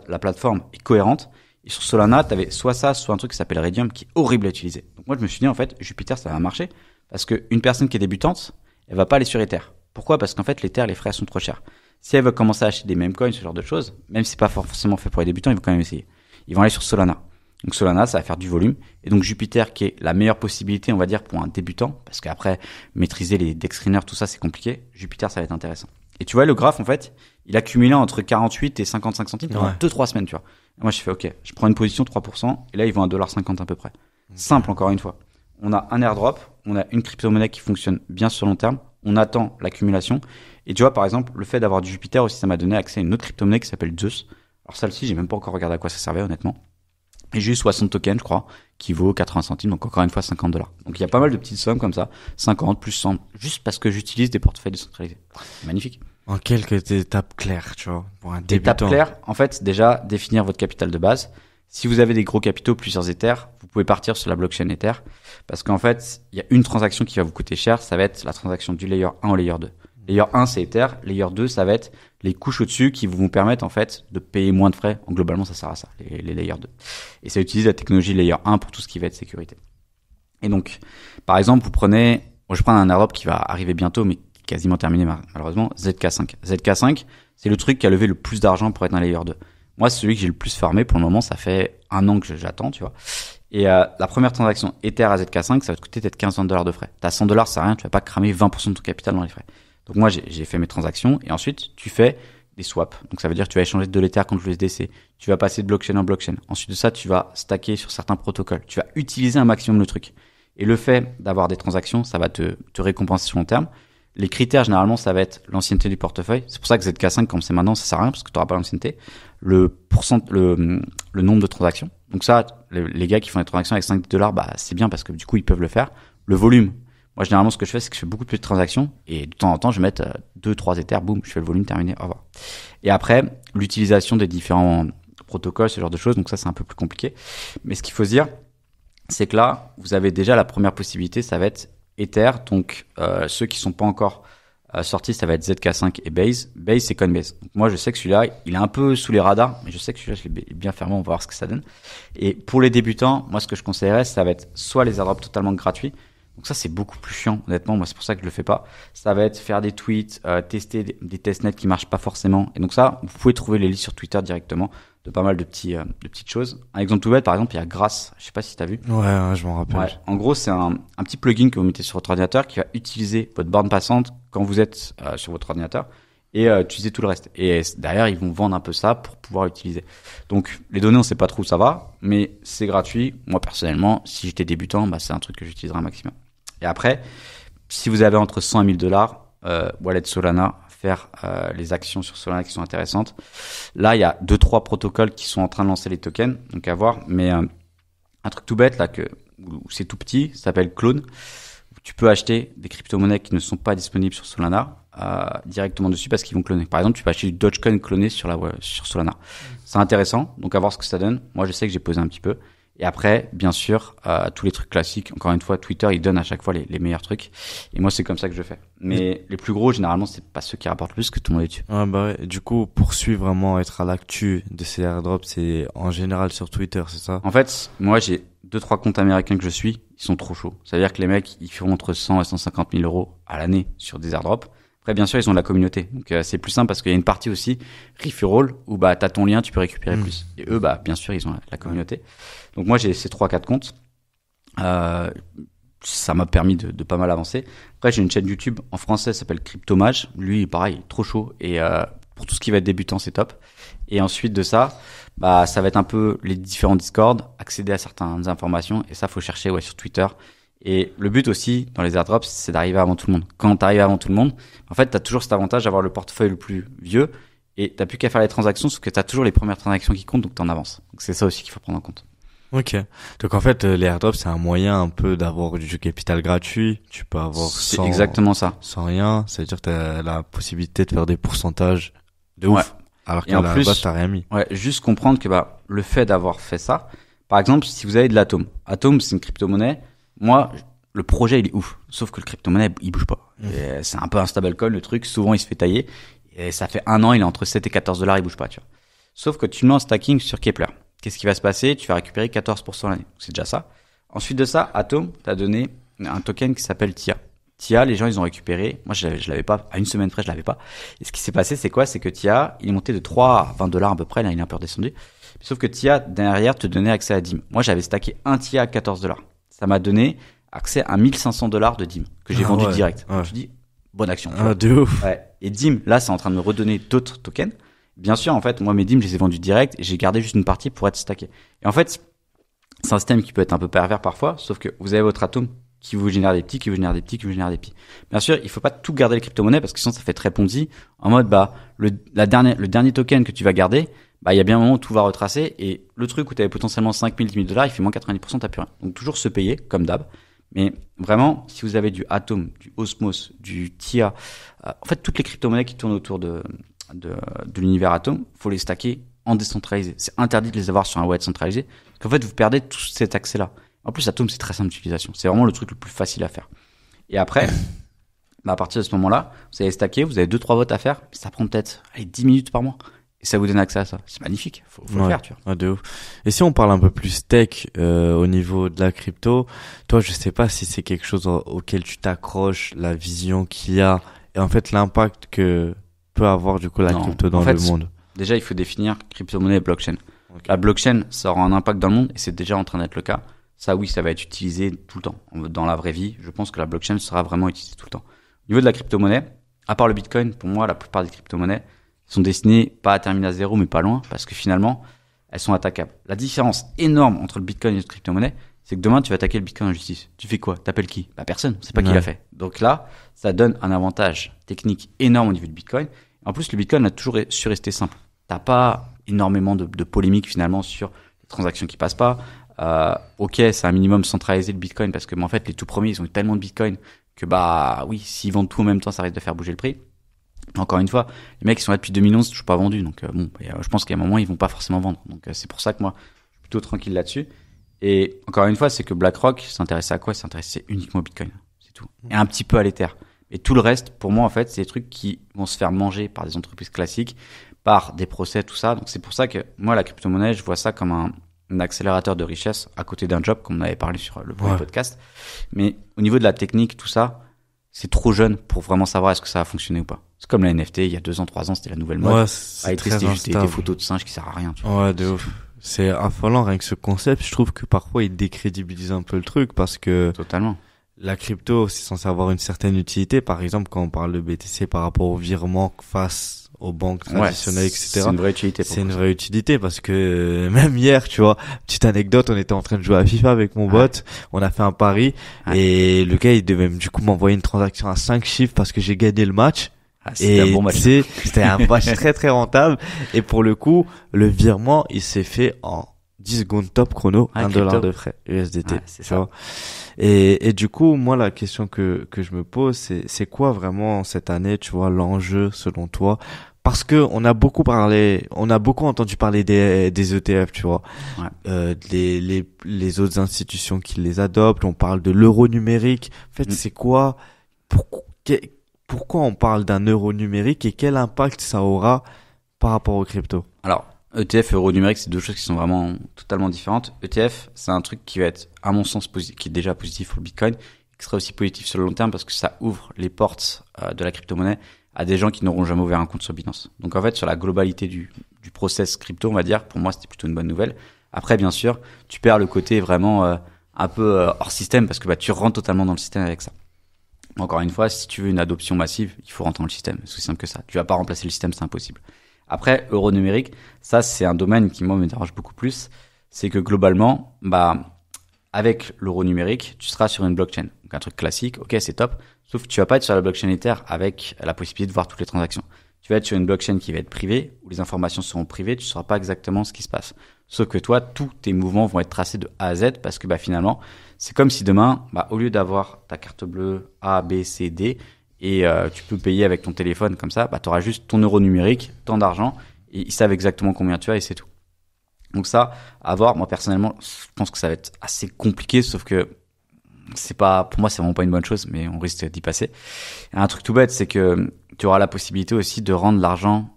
S1: La plateforme est cohérente. Et sur Solana, tu avais soit ça, soit un truc qui s'appelle Radium qui est horrible à utiliser. Donc moi, je me suis dit, en fait, Jupiter, ça va marcher. Parce qu'une personne qui est débutante, elle va pas aller sur Ether. Pourquoi? Parce qu'en fait, l'Ether, les frais sont trop chers. Si elle veut commencer à acheter des meme coins, ce genre de choses, même si c'est pas forcément fait pour les débutants, ils vont quand même essayer. Ils vont aller sur Solana. Donc Solana, ça va faire du volume. Et donc Jupiter, qui est la meilleure possibilité, on va dire, pour un débutant, parce qu'après, maîtriser les DEX screeners, tout ça, c'est compliqué. Jupiter, ça va être intéressant. Et tu vois, le graphe, en fait, il a cumulé entre 48 et 55 centimes pendant 2-3 semaines, tu vois. Et moi, je fais, ok, je prends une position de 3%, et là, ils vont à $1,50 à peu près. Simple, encore une fois. On a un airdrop, on a une crypto-monnaie qui fonctionne bien sur long terme, on attend l'accumulation. Et tu vois, par exemple, le fait d'avoir du Jupiter aussi, ça m'a donné accès à une autre crypto-monnaie qui s'appelle Zeus. Alors celle-ci, j'ai même pas encore regardé à quoi ça servait, honnêtement. Et j'ai eu 60 tokens, je crois, qui vaut 80 centimes, donc encore une fois $50. Donc il y a pas mal de petites sommes comme ça, 50 plus 100, juste parce que j'utilise des portefeuilles décentralisés. Magnifique.
S2: En quelques étapes claires, tu vois, pour un débutant.
S1: Étapes claires, en fait, déjà, définir votre capital de base. Si vous avez des gros capitaux, plusieurs Ethers, vous pouvez partir sur la blockchain Ether. Parce qu'en fait, il y a une transaction qui va vous coûter cher, ça va être la transaction du layer 1 au layer 2. Layer 1, c'est Ether. Layer 2, ça va être les couches au-dessus qui vont vous permettre, en fait, de payer moins de frais. Donc, globalement, ça sert à ça, les layer 2. Et ça utilise la technologie layer 1 pour tout ce qui va être sécurité. Et donc, par exemple, je prends un airdrop qui va arriver bientôt, mais qui est quasiment terminé malheureusement, ZK5. ZK5, c'est le truc qui a levé le plus d'argent pour être un layer 2. Moi, c'est celui que j'ai le plus farmé. Pour le moment, ça fait 1 an que j'attends, tu vois. Et la première transaction Ether à ZK5, ça va te coûter peut-être $15 de frais. T'as $100, c'est rien, tu vas pas cramer 20% de ton capital dans les frais. Donc moi, j'ai fait mes transactions et ensuite, tu fais des swaps. Donc ça veut dire que tu vas échanger de l'Ether contre l'USDC. Tu vas passer de blockchain en blockchain. Ensuite de ça, tu vas stacker sur certains protocoles. Tu vas utiliser un maximum le truc. Et le fait d'avoir des transactions, ça va te récompenser sur long terme. Les critères, généralement, ça va être l'ancienneté du portefeuille. C'est pour ça que ZK5, comme c'est maintenant, ça sert à rien parce que tu n'auras pas l'ancienneté. Le nombre de transactions. Donc ça, les gars qui font des transactions avec $5, bah, c'est bien parce que du coup, ils peuvent le faire. Le volume. Moi, généralement, ce que je fais, c'est que je fais beaucoup plus de transactions et de temps en temps, je vais mettre 2-3 Ethers, boum, je fais le volume terminé, au revoir. Et après, l'utilisation des différents protocoles, ce genre de choses. Donc ça, c'est un peu plus compliqué. Mais ce qu'il faut se dire, c'est que là, vous avez déjà la première possibilité, ça va être Ether. Donc, ceux qui sont pas encore sortis, ça va être ZK5 et Base. Base, c'est Coinbase. Donc, moi, je sais que celui-là, il est un peu sous les radars, mais je sais que celui-là, je l'ai bien fermé, on va voir ce que ça donne. Et pour les débutants, moi, ce que je conseillerais, ça va être soit les airdrops totalement gratuits. Donc ça, c'est beaucoup plus chiant, honnêtement. Moi, c'est pour ça que je le fais pas. Ça va être faire des tweets, tester des testnets qui marchent pas forcément. Et donc ça, vous pouvez trouver les listes sur Twitter directement de pas mal de petites choses. Un exemple tout bête, par exemple, il y a Grass. Je sais pas si t'as vu.
S2: Ouais, je m'en rappelle. Ouais.
S1: En gros, c'est un petit plugin que vous mettez sur votre ordinateur qui va utiliser votre borne passante quand vous êtes sur votre ordinateur et utiliser tout le reste. Et derrière, ils vont vendre un peu ça pour pouvoir l'utiliser. Donc, les données, on sait pas trop où ça va, mais c'est gratuit. Moi, personnellement, si j'étais débutant, bah, c'est un truc que j'utiliserais un maximum. Et après, si vous avez entre 100 et $1000, Wallet Solana, faire les actions sur Solana qui sont intéressantes. Là, il y a 2-3 protocoles qui sont en train de lancer les tokens, donc à voir. Mais un truc tout bête, là, où c'est tout petit, ça s'appelle Clone. Tu peux acheter des crypto-monnaies qui ne sont pas disponibles sur Solana directement dessus parce qu'ils vont cloner. Par exemple, tu peux acheter du Dogecoin cloné sur Solana. C'est intéressant, donc à voir ce que ça donne. Moi, je sais que j'ai posé un petit peu. Et après, bien sûr, tous les trucs classiques. Encore une fois, Twitter, il donne à chaque fois les meilleurs trucs. Et moi, c'est comme ça que je fais. Mais les plus gros, généralement, c'est pas ceux qui rapportent le plus que tout le monde est dessus.
S2: Ah bah ouais. Du coup, pour suivre vraiment, être à l'actu de ces airdrops, c'est en général sur Twitter, c'est ça?
S1: En fait, moi, j'ai 2-3 comptes américains que je suis. Ils sont trop chauds. Ça veut dire que les mecs, ils font entre 100 et 150 000 euros à l'année sur des airdrops. Après, bien sûr, ils ont de la communauté. Donc, c'est plus simple parce qu'il y a une partie aussi referral où, bah, t'as ton lien, tu peux récupérer plus. Et eux, bah, bien sûr, ils ont la communauté. Donc, moi, j'ai ces 3-4 comptes. Ça m'a permis de pas mal avancer. Après, j'ai une chaîne YouTube en français, ça s'appelle Cryptomage. Lui, pareil, il est trop chaud. Et, pour tout ce qui va être débutant, c'est top. Et ensuite de ça, bah, ça va être un peu les différents Discord, accéder à certaines informations. Et ça, faut chercher, sur Twitter. Et le but aussi, dans les airdrops, c'est d'arriver avant tout le monde. Quand t'arrives avant tout le monde, en fait, t'as toujours cet avantage d'avoir le portefeuille le plus vieux et t'as plus qu'à faire les transactions, sauf que t'as toujours les premières transactions qui comptent, donc t'en avances. Donc c'est ça aussi qu'il faut prendre en compte.
S2: Ok. Donc en fait, les airdrops, c'est un moyen un peu d'avoir du capital gratuit. Tu peux avoir
S1: c'est exactement ça.
S2: Sans rien. Ça veut dire que t'as la possibilité de faire des pourcentages de ouf. Alors qu'à la base, t'as rien mis.
S1: Ouais, juste comprendre que, bah, le fait d'avoir fait ça, par exemple, si vous avez de l'Atom. Atom, c'est une crypto-monnaie. Moi, le projet, il est ouf. Sauf que le crypto-monnaie, il bouge pas. Et c'est un peu un stablecoin, le truc. Souvent, il se fait tailler. Et ça fait 1 an, il est entre 7 et $14, il bouge pas, tu vois. Sauf que tu le mets en stacking sur Kepler. Qu'est-ce qui va se passer? Tu vas récupérer 14% l'année. C'est déjà ça. Ensuite de ça, Atom t'a donné un token qui s'appelle TIA. TIA, les gens, ils ont récupéré. Moi, je l'avais pas. À une semaine près, je l'avais pas. Et ce qui s'est passé, c'est quoi? C'est que TIA, il est monté de 3 à $20 à peu près. Là, il est un peu redescendu. Sauf que TIA, derrière, te donnait accès à DIM. Moi, j'avais stacké un TIA à $14. Ça m'a donné accès à $1 500 de DIM que j'ai vendu direct.
S2: Ouais.
S1: Je dis, bonne action.
S2: De ouf.
S1: Ouais. Et DIM, là, c'est en train de me redonner d'autres tokens. Bien sûr, en fait, moi, mes DIM, je les ai vendus direct et j'ai gardé juste une partie pour être stacké. Et en fait, c'est un système qui peut être un peu pervers parfois, sauf que vous avez votre atome qui vous génère des petits, qui vous génère des petits, qui vous génère des petits. Bien sûr, il faut pas tout garder les crypto-monnaies parce que sinon ça fait très Ponzi. En mode, bah, le dernier token que tu vas garder, bah, il y a bien un moment où tout va retracer et le truc où tu avais potentiellement 5 000, 10 000 $, il fait moins 90%, t'as plus rien. Donc toujours se payer, comme d'hab. Mais vraiment, si vous avez du Atom, du Osmos, du TIA, en fait, toutes les crypto-monnaies qui tournent autour de l'univers Atom, faut les stacker en décentralisé. C'est interdit de les avoir sur un wallet centralisé. Parce qu'en fait, vous perdez tout cet accès-là. En plus, Atom, c'est très simple d'utilisation. C'est vraiment le truc le plus facile à faire. Et après, bah, à partir de ce moment-là, vous allez stacker, vous avez 2-3 votes à faire. Ça prend peut-être 10 minutes par mois. et ça vous donne accès à ça. C'est magnifique. Faut le faire, tu vois.
S2: Ah, de ouf. Et si on parle un peu plus tech, au niveau de la crypto, toi, je sais pas si c'est quelque chose auquel tu t'accroches, la vision qu'il y a, et en fait, l'impact que peut avoir, du coup, la crypto dans le monde.
S1: Déjà, il faut définir crypto-monnaie et blockchain.
S2: Okay.
S1: La blockchain, ça aura un impact dans le monde, et c'est déjà en train d'être le cas. Ça, oui, ça va être utilisé tout le temps. Dans la vraie vie, je pense que la blockchain sera vraiment utilisée tout le temps. Au niveau de la crypto-monnaie, à part le Bitcoin, pour moi, la plupart des crypto-monnaies sont destinées pas à terminer à zéro, mais pas loin, parce que finalement, elles sont attaquables. La différence énorme entre le Bitcoin et les autres crypto-monnaies, c'est que demain, tu vas attaquer le Bitcoin en justice. Tu fais quoi? T'appelles qui? Bah, personne. On sait pas qui l'a fait. Donc là, ça donne un avantage technique énorme au niveau du Bitcoin. En plus, le Bitcoin a toujours su rester simple. T'as pas énormément de polémiques finalement sur les transactions qui passent pas. Ok, c'est un minimum centralisé le Bitcoin parce que, en fait, les tout premiers, ils ont eu tellement de Bitcoin que, bah, oui, s'ils vendent tout en même temps, ça risque de faire bouger le prix. Encore une fois, les mecs qui sont là depuis 2011, c'est toujours pas vendu. Donc, bon, je pense qu'à un moment, ils vont pas forcément vendre. Donc, c'est pour ça que moi, je suis plutôt tranquille là-dessus. Et encore une fois, c'est que BlackRock s'intéressait à quoi? S'intéressait uniquement au Bitcoin. C'est tout. Et un petit peu à l'Ether. Et tout le reste, pour moi, en fait, c'est des trucs qui vont se faire manger par des entreprises classiques, par des procès, tout ça. Donc, c'est pour ça que moi, la crypto-monnaie, je vois ça comme un accélérateur de richesse à côté d'un job, comme on avait parlé sur le premier podcast. Mais au niveau de la technique, tout ça, c'est trop jeune pour vraiment savoir est-ce que ça va fonctionner ou pas. C'est comme la NFT, il y a 2 ans, 3 ans, c'était la nouvelle mode.
S2: Ouais, c'est très
S1: c'était juste des photos de singes qui servent à rien. Tu vois.
S2: Ouais, de ouf. C'est affolant rien que ce concept. Je trouve que parfois il décrédibilise un peu le truc parce que
S1: totalement.
S2: La crypto, c'est censé avoir une certaine utilité. Par exemple, quand on parle de BTC par rapport au virement face aux banques traditionnelles, etc.
S1: C'est une vraie utilité.
S2: C'est une vraie utilité parce que même hier, tu vois, petite anecdote, on était en train de jouer à FIFA avec mon bot, on a fait un pari et le gars, il devait du coup m'envoyer une transaction à 5 chiffres parce que j'ai gagné le match.
S1: C'était un bon match.
S2: C'était un match très très rentable et pour le coup, le virement, il s'est fait en 10 secondes top chrono, $1 de frais USDT.
S1: C'est ça.
S2: Et du coup, moi, la question que je me pose, c'est quoi vraiment cette année, tu vois, l'enjeu selon toi? Parce que on a beaucoup entendu parler des ETF, tu vois, les autres institutions qui les adoptent. On parle de l'euro numérique. En fait, c'est quoi? Pourquoi on parle d'un euro numérique et quel impact ça aura par rapport aux cryptos?
S1: Alors, ETF et euro numérique, c'est deux choses qui sont vraiment totalement différentes. ETF, c'est un truc qui va être, à mon sens, qui est déjà positif pour le Bitcoin, qui sera aussi positif sur le long terme parce que ça ouvre les portes de la crypto-monnaie à des gens qui n'auront jamais ouvert un compte sur Binance. Donc en fait, sur la globalité du process crypto, on va dire, pour moi, c'était plutôt une bonne nouvelle. Après, bien sûr, tu perds le côté vraiment un peu hors système parce que tu rentres totalement dans le système avec ça. Encore une fois, si tu veux une adoption massive, il faut rentrer dans le système. C'est aussi simple que ça. Tu vas pas remplacer le système, c'est impossible. Après, euro numérique, ça, c'est un domaine qui, moi, me dérange beaucoup plus. C'est que globalement, avec l'euro numérique, tu seras sur une blockchain. Donc, un truc classique, ok, c'est top. Sauf que tu vas pas être sur la blockchain Ether avec la possibilité de voir toutes les transactions. Tu vas être sur une blockchain qui va être privée, où les informations seront privées, tu sauras pas exactement ce qui se passe. Sauf que toi, tous tes mouvements vont être tracés de A à Z parce que, finalement, c'est comme si demain, au lieu d'avoir ta carte bleue A, B, C, D, et tu peux payer avec ton téléphone comme ça, tu auras juste ton euro numérique, tant d'argent, et ils savent exactement combien tu as et c'est tout. Donc ça, à voir, moi personnellement, je pense que ça va être assez compliqué, sauf que pour moi c'est vraiment pas une bonne chose, mais on risque d'y passer. Et un truc tout bête, c'est que tu auras la possibilité aussi de rendre l'argent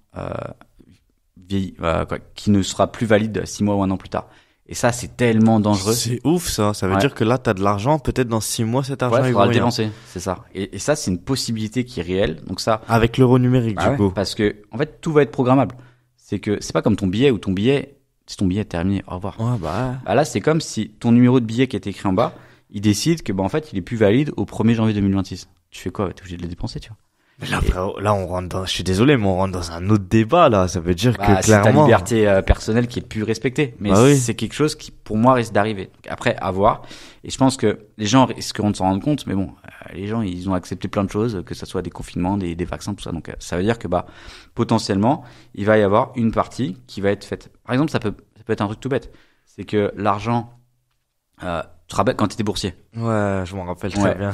S1: qui ne sera plus valide 6 mois ou 1 an plus tard. Et ça, c'est tellement dangereux.
S2: C'est ouf, ça. Ça veut dire que là, t'as de l'argent. Peut-être dans 6 mois, cet argent,
S1: il faudra le dépenser. C'est ça. Et ça, c'est une possibilité qui est réelle. Donc ça.
S2: Avec l'euro numérique, du coup.
S1: Parce que, en fait, tout va être programmable. C'est que, c'est pas comme ton billet où ton billet, si ton billet est terminé, au revoir.
S2: Ouais,
S1: là, c'est comme si ton numéro de billet qui est écrit en bas, il décide que, en fait, il est plus valide au 1er janvier 2026. Tu fais quoi? T'es obligé de le dépenser, tu vois.
S2: Là, on rentre je suis désolé, mais on rentre dans un autre débat, là. Ça veut dire que clairement.
S1: C'est ta liberté personnelle qui est plus respectée. Mais c'est quelque chose qui, pour moi, risque d'arriver. Donc, après, à voir. Et je pense que les gens risqueront de s'en rendre compte. Mais bon, les gens, ils ont accepté plein de choses, que ce soit des confinements, des vaccins, tout ça. Donc, ça veut dire que, potentiellement, il va y avoir une partie qui va être faite. Par exemple, ça peut être un truc tout bête. C'est que l'argent, tu te rappelles quand t'étais boursier?
S2: Ouais, je m'en rappelle très bien.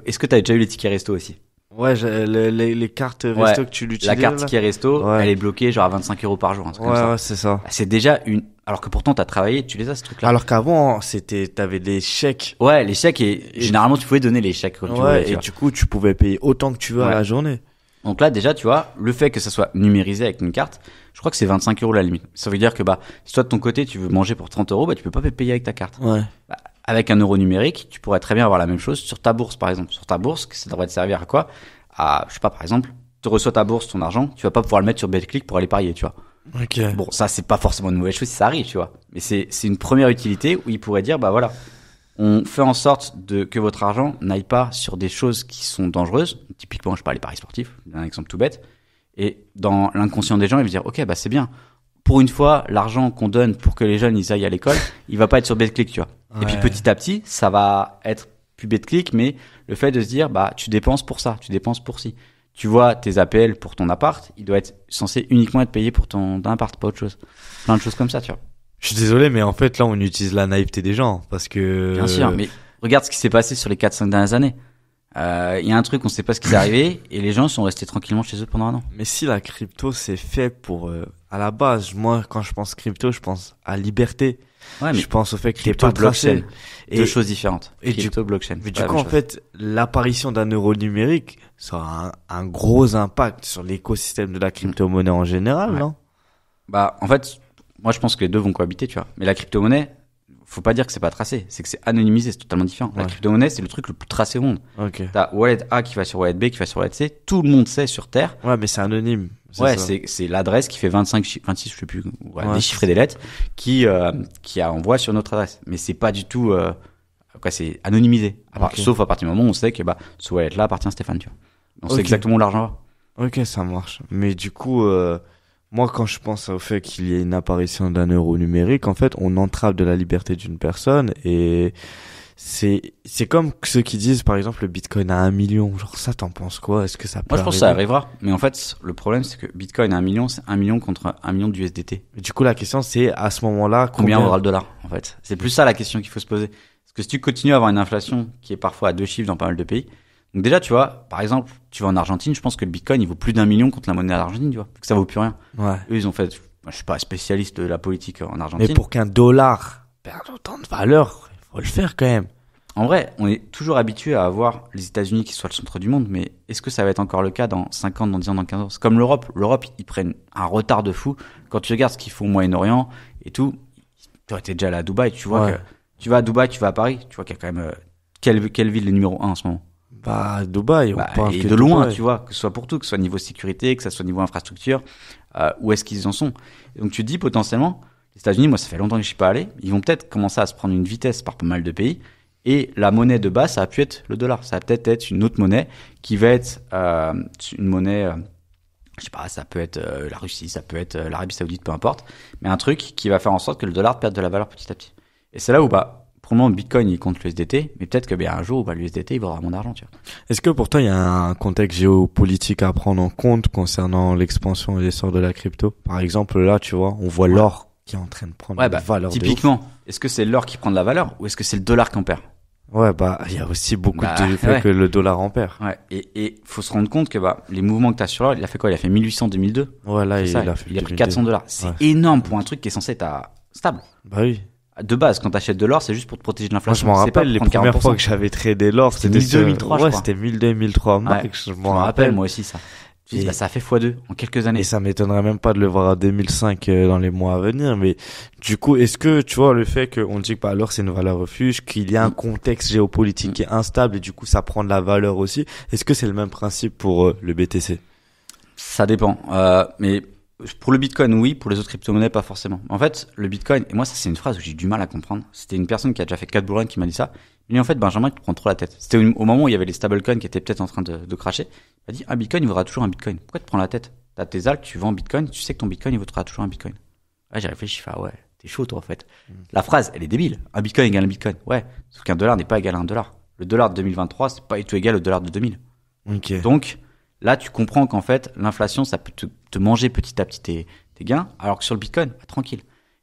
S1: Est-ce que t'avais déjà eu les tickets resto aussi?
S2: Ouais, les cartes resto que tu l'utilises.
S1: La carte ticket resto, elle est bloquée genre à 25 € par jour, un truc comme ça.
S2: Ouais, c'est ça.
S1: C'est déjà alors que pourtant t'as travaillé, tu les as, ce truc-là.
S2: Alors qu'avant, t'avais des chèques.
S1: Ouais, les chèques et généralement tu pouvais donner les chèques quand tu voulais.
S2: Et du coup, tu pouvais payer autant que tu veux à la journée.
S1: Donc là, déjà, tu vois, le fait que ça soit numérisé avec une carte, je crois que c'est 25 € la limite. Ça veut dire que, si toi, de ton côté, tu veux manger pour 30 €, tu peux pas payer avec ta carte.
S2: Ouais.
S1: Avec un euro numérique, tu pourrais très bien avoir la même chose sur ta bourse, par exemple. Sur ta bourse, ça devrait te servir à quoi? Je sais pas, par exemple, tu reçois ta bourse, ton argent, tu vas pas pouvoir le mettre sur BetClick pour aller parier, tu vois.
S2: Ok.
S1: Bon, ça, c'est pas forcément une mauvaise chose si ça arrive, tu vois. Mais c'est une première utilité où il pourrait dire, voilà, on fait en sorte que votre argent n'aille pas sur des choses qui sont dangereuses. Typiquement, je sais pas, les paris sportifs, un exemple tout bête. Et dans l'inconscient des gens, ils vont dire, ok, c'est bien. Pour une fois, l'argent qu'on donne pour que les jeunes ils aillent à l'école, il va pas être sur BetClick, tu vois. Ouais. Et puis petit à petit, ça va être plus BetClick, mais le fait de se dire, tu dépenses pour ça, tu dépenses pour ci. Tu vois, tes APL pour ton appart, il doit être censé uniquement être payé pour ton appart, pas autre chose. Plein de choses comme ça, tu vois.
S2: Je suis désolé, mais en fait, là, on utilise la naïveté des gens, parce que...
S1: Bien sûr, mais regarde ce qui s'est passé sur les 4-5 dernières années. Il y a un truc, on sait pas ce qui est arrivé, et les gens sont restés tranquillement chez eux pendant un an.
S2: Mais si la crypto, c'est fait pour... à la base, moi, quand je pense crypto, je pense à liberté. Ouais, mais je pense au fait que t'es pas tracé.
S1: Deux choses différentes.
S2: Et
S1: crypto, blockchain.
S2: Mais du coup, en fait, l'apparition d'un euro numérique, ça aura un gros impact sur l'écosystème de la crypto-monnaie en général, non?
S1: En fait, moi, je pense que les deux vont cohabiter, tu vois. Mais la crypto-monnaie, faut pas dire que c'est pas tracé. C'est que c'est anonymisé, c'est totalement différent. La crypto-monnaie, c'est le truc le plus tracé au monde.
S2: Okay.
S1: T'as wallet A qui va sur wallet B, qui va sur wallet C. Tout le monde sait sur Terre.
S2: Ouais, mais c'est anonyme.
S1: Ouais, c'est l'adresse qui fait 26, je sais plus, des chiffres et des lettres, qui envoie sur notre adresse. Mais c'est pas du tout, c'est anonymisé. Sauf à partir du moment où on sait que, ce wallet-là appartient à Stéphane, tu vois. On sait exactement où l'argent va.
S2: Ok, ça marche. Mais du coup, moi, quand je pense au fait qu'il y ait une apparition d'un euro numérique, en fait, on entrave de la liberté d'une personne et c'est comme ceux qui disent, par exemple, le Bitcoin à 1 million. Genre, ça, t'en penses quoi? Est-ce que ça peut
S1: Moi, je pense que ça arrivera. Mais en fait, le problème, c'est que Bitcoin à 1 million, c'est 1 million contre 1 million d'USDT.
S2: Et du coup, la question, c'est, à ce moment-là,
S1: combien vaudra le dollar, en fait? C'est plus ça la question qu'il faut se poser. Parce que si tu continues à avoir une inflation qui est parfois à 2 chiffres dans pas mal de pays, donc déjà, tu vois, par exemple, tu vas en Argentine, je pense que le Bitcoin, il vaut plus d'1 million contre la monnaie d'Argentine, tu vois. Que ça vaut plus rien.
S2: Ouais.
S1: Eux, ils ont fait, je suis pas spécialiste de la politique en Argentine.
S2: Mais pour qu'un dollar perde autant de valeur, il faut le faire quand même.
S1: En vrai, on est toujours habitué à avoir les États-Unis qui soient le centre du monde, mais est-ce que ça va être encore le cas dans 5 ans, dans 10 ans, dans 15 ans? C'est comme l'Europe. L'Europe, ils prennent un retard de fou. Quand tu regardes ce qu'ils font au Moyen-Orient et tout, toi, t'es déjà allé à Dubaï, tu vois que, tu vas à Dubaï, tu vas à Paris, tu vois qu'il y a quand même, quelle ville est numéro 1 en ce moment?
S2: Dubaï, on parle
S1: et
S2: que
S1: de loin,
S2: Dubaï.
S1: Tu vois, que ce soit pour tout, que ce soit niveau sécurité, que ce soit niveau infrastructure, où est-ce qu'ils en sont? Et donc tu te dis potentiellement, les États-Unis, moi ça fait longtemps que je suis pas allé, ils vont peut-être commencer à se prendre une vitesse par pas mal de pays, et la monnaie de base, ça va pu être le dollar, ça va peut-être être une autre monnaie qui va être une monnaie, je sais pas, ça peut être la Russie, ça peut être l'Arabie Saoudite, peu importe, mais un truc qui va faire en sorte que le dollar perde de la valeur petit à petit. Et c'est là où pour le moment, Bitcoin, il compte l'USDT, mais peut-être que un jour, l'USDT, il vaudra mon argent, tu vois.
S2: Est-ce que pour toi, il y a un contexte géopolitique à prendre en compte concernant l'expansion et l'essor de la crypto? Par exemple, là, tu vois, on voit l'or qui est en train de prendre de la valeur.
S1: Typiquement, est-ce que c'est l'or qui prend de la valeur ou est-ce que c'est le dollar qui en perd?
S2: Ouais, il y a aussi beaucoup de fait que le dollar en perd.
S1: Ouais. Et faut se rendre compte que, les mouvements que t'as sur l'or, il a fait quoi? Il a fait 1800-2002.
S2: Ouais, là,
S1: il a pris $400. C'est énorme pour un truc qui est censé être stable.
S2: Bah oui.
S1: De base, quand t'achètes de l'or, c'est juste pour te protéger de l'inflation.
S2: Moi, je m'en rappelle, les premières fois que j'avais tradé l'or,
S1: c'était 2003, je crois.
S2: C'était 2003 max, je m'en rappelle.
S1: Moi aussi, ça. Ça a fait x2 en quelques années.
S2: Et ça m'étonnerait même pas de le voir à 2005 dans les mois à venir. Mais du coup, est-ce que, tu vois, le fait qu'on dit que l'or c'est une valeur refuge, qu'il y a un contexte géopolitique qui est instable et du coup ça prend de la valeur aussi, est-ce que c'est le même principe pour le BTC?
S1: Ça dépend. Mais pour le Bitcoin, oui. Pour les autres crypto-monnaies, pas forcément. En fait, le Bitcoin, et moi, ça, c'est une phrase que j'ai du mal à comprendre. C'était une personne qui a déjà fait 4 bull runs qui m'a dit ça. Il dit, en fait, Benjamin, tu te prends trop la tête. C'était au moment où il y avait les stablecoins qui étaient peut-être en train de cracher. Il m'a dit, un Bitcoin, il vaudra toujours un Bitcoin. Pourquoi tu te prends la tête? T'as tes alts, tu vends en Bitcoin, tu sais que ton Bitcoin, il vaudra toujours un Bitcoin. Là, j'ai réfléchi, ouais, t'es chaud, toi, en fait. La phrase, elle est débile. Un Bitcoin égale un Bitcoin. Ouais. Sauf qu'un dollar n'est pas égal à un dollar. Le dollar de 2023, c'est pas du tout égal au dollar de 2000.
S2: Ok.
S1: Donc, là, tu comprends qu'en fait, l'inflation, ça peut te manger petit à petit tes gains, alors que sur le Bitcoin, tranquille.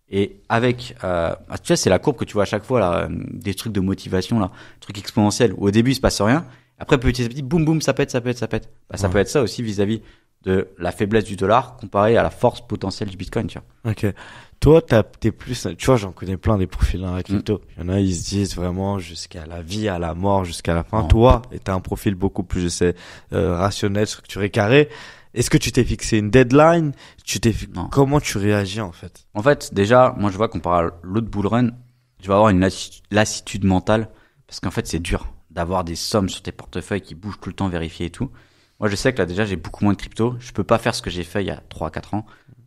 S1: Et avec, tu sais, c'est la courbe que tu vois à chaque fois, là, des trucs de motivation, là, trucs exponentiels, où au début, il se passe rien. Après, petit à petit, boum, boum, ça pète. Ça peut être ça aussi vis-à-vis de la faiblesse du dollar comparé à la force potentielle du Bitcoin, tu vois.
S2: Ok. Toi, t'es plus, tu vois, j'en connais plein des profils dans la crypto. Il y en a, ils se disent vraiment jusqu'à la vie, à la mort, jusqu'à la fin.
S1: Non.
S2: Toi, t'as un profil beaucoup plus, je sais, rationnel, structuré, carré. Est-ce que tu t'es fixé une deadline?
S1: Non.
S2: Comment tu réagis, en fait?
S1: En fait, déjà, moi, je vois comparé à l'autre bull run, tu vas avoir une lassitude mentale parce qu'en fait, c'est dur d'avoir des sommes sur tes portefeuilles qui bougent tout le temps, vérifier et tout. Moi, je sais que là, déjà, j'ai beaucoup moins de crypto. Je peux pas faire ce que j'ai fait il y a 3-4 ans.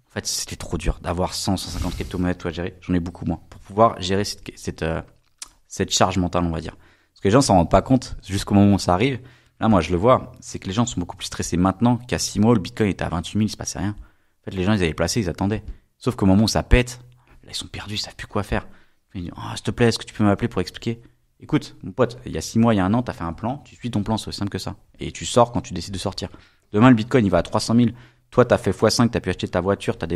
S1: En fait, c'était trop dur d'avoir 150 crypto-monnaies à gérer. J'en ai beaucoup moins pour pouvoir gérer cette charge mentale, on va dire. Parce que les gens s'en rendent pas compte jusqu'au moment où ça arrive. Là, moi, je le vois. C'est que les gens sont beaucoup plus stressés maintenant qu'à 6 mois où le Bitcoin était à 28 000, il se passait rien. En fait, les gens, ils avaient placé, ils attendaient. Sauf qu'au moment où ça pète, là, ils sont perdus, ils savent plus quoi faire. Ils disent, s'il te plaît, est-ce que tu peux m'appeler pour expliquer? Écoute, mon pote, il y a 6 mois, il y a 1 an, t'as fait un plan, tu suis ton plan, c'est aussi simple que ça. Et tu sors quand tu décides de sortir. Demain, le Bitcoin, il va à 300 000. Toi, t'as fait x5, t'as pu acheter ta voiture, t'as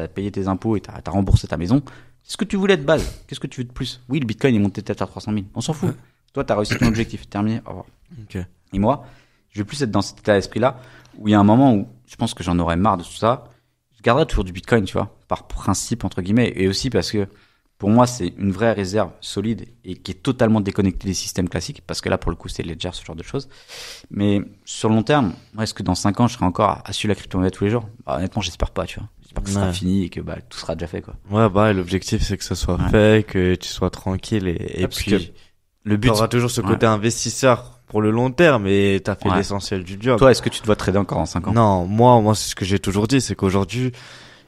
S1: payé tes impôts et t'as remboursé ta maison. Qu'est-ce que tu voulais de base? Qu'est-ce que tu veux de plus? Oui, le Bitcoin est monté peut-être à 300 000. On s'en fout. Toi, t'as réussi ton objectif. Terminé. Au revoir.
S2: Ok.
S1: Et moi, je vais plus être dans cet état d'esprit-là où il y a un moment où je pense que j'en aurais marre de tout ça. Je garderai toujours du Bitcoin, tu vois, par principe, entre guillemets, et aussi parce que pour moi, c'est une vraie réserve solide et qui est totalement déconnectée des systèmes classiques, parce que là, pour le coup, c'est Ledger, ce genre de choses. Mais sur le long terme, est-ce que dans 5 ans, je serai encore à suivre la crypto-monnaie tous les jours? Bah, honnêtement, j'espère pas, tu vois. J'espère que ça sera fini et que tout sera déjà fait, quoi.
S2: Ouais, bah, l'objectif, c'est que ça soit fait, que tu sois tranquille et puis
S1: le but,
S2: t'auras toujours ce côté investisseur pour le long terme et t'as fait l'essentiel du job.
S1: Toi, est-ce que tu te vois trader encore en 5 ans?
S2: Non, moi, c'est ce que j'ai toujours dit, c'est qu'aujourd'hui,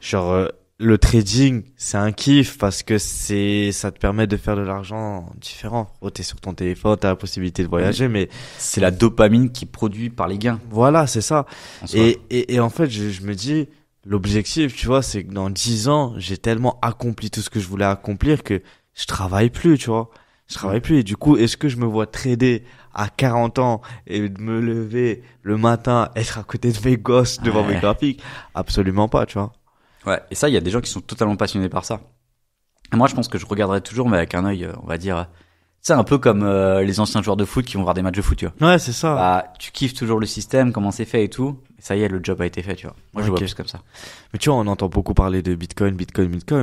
S2: genre, le trading, c'est un kiff parce que ça te permet de faire de l'argent différent. Oh, t'es sur ton téléphone, t'as la possibilité de voyager, mais
S1: c'est la dopamine qui est produite par les gains.
S2: Voilà, c'est ça. Et en fait, je me dis, l'objectif, tu vois, c'est que dans 10 ans, j'ai tellement accompli tout ce que je voulais accomplir que je travaille plus, tu vois. Je travaille plus. Et du coup, est-ce que je me vois trader à 40 ans et de me lever le matin, être à côté de mes gosses devant mes graphiques? Absolument pas, tu vois.
S1: Ouais, et ça, il y a des gens qui sont totalement passionnés par ça. Et moi, je pense que je regarderai toujours, mais avec un œil, on va dire, c'est un peu comme les anciens joueurs de foot qui vont voir des matchs de foot, tu vois.
S2: Ouais, c'est ça.
S1: Bah, tu kiffes toujours le système, comment c'est fait et tout. Et ça y est, le job a été fait, tu vois. Moi, je vois plus comme ça.
S2: Mais tu vois, on entend beaucoup parler de Bitcoin,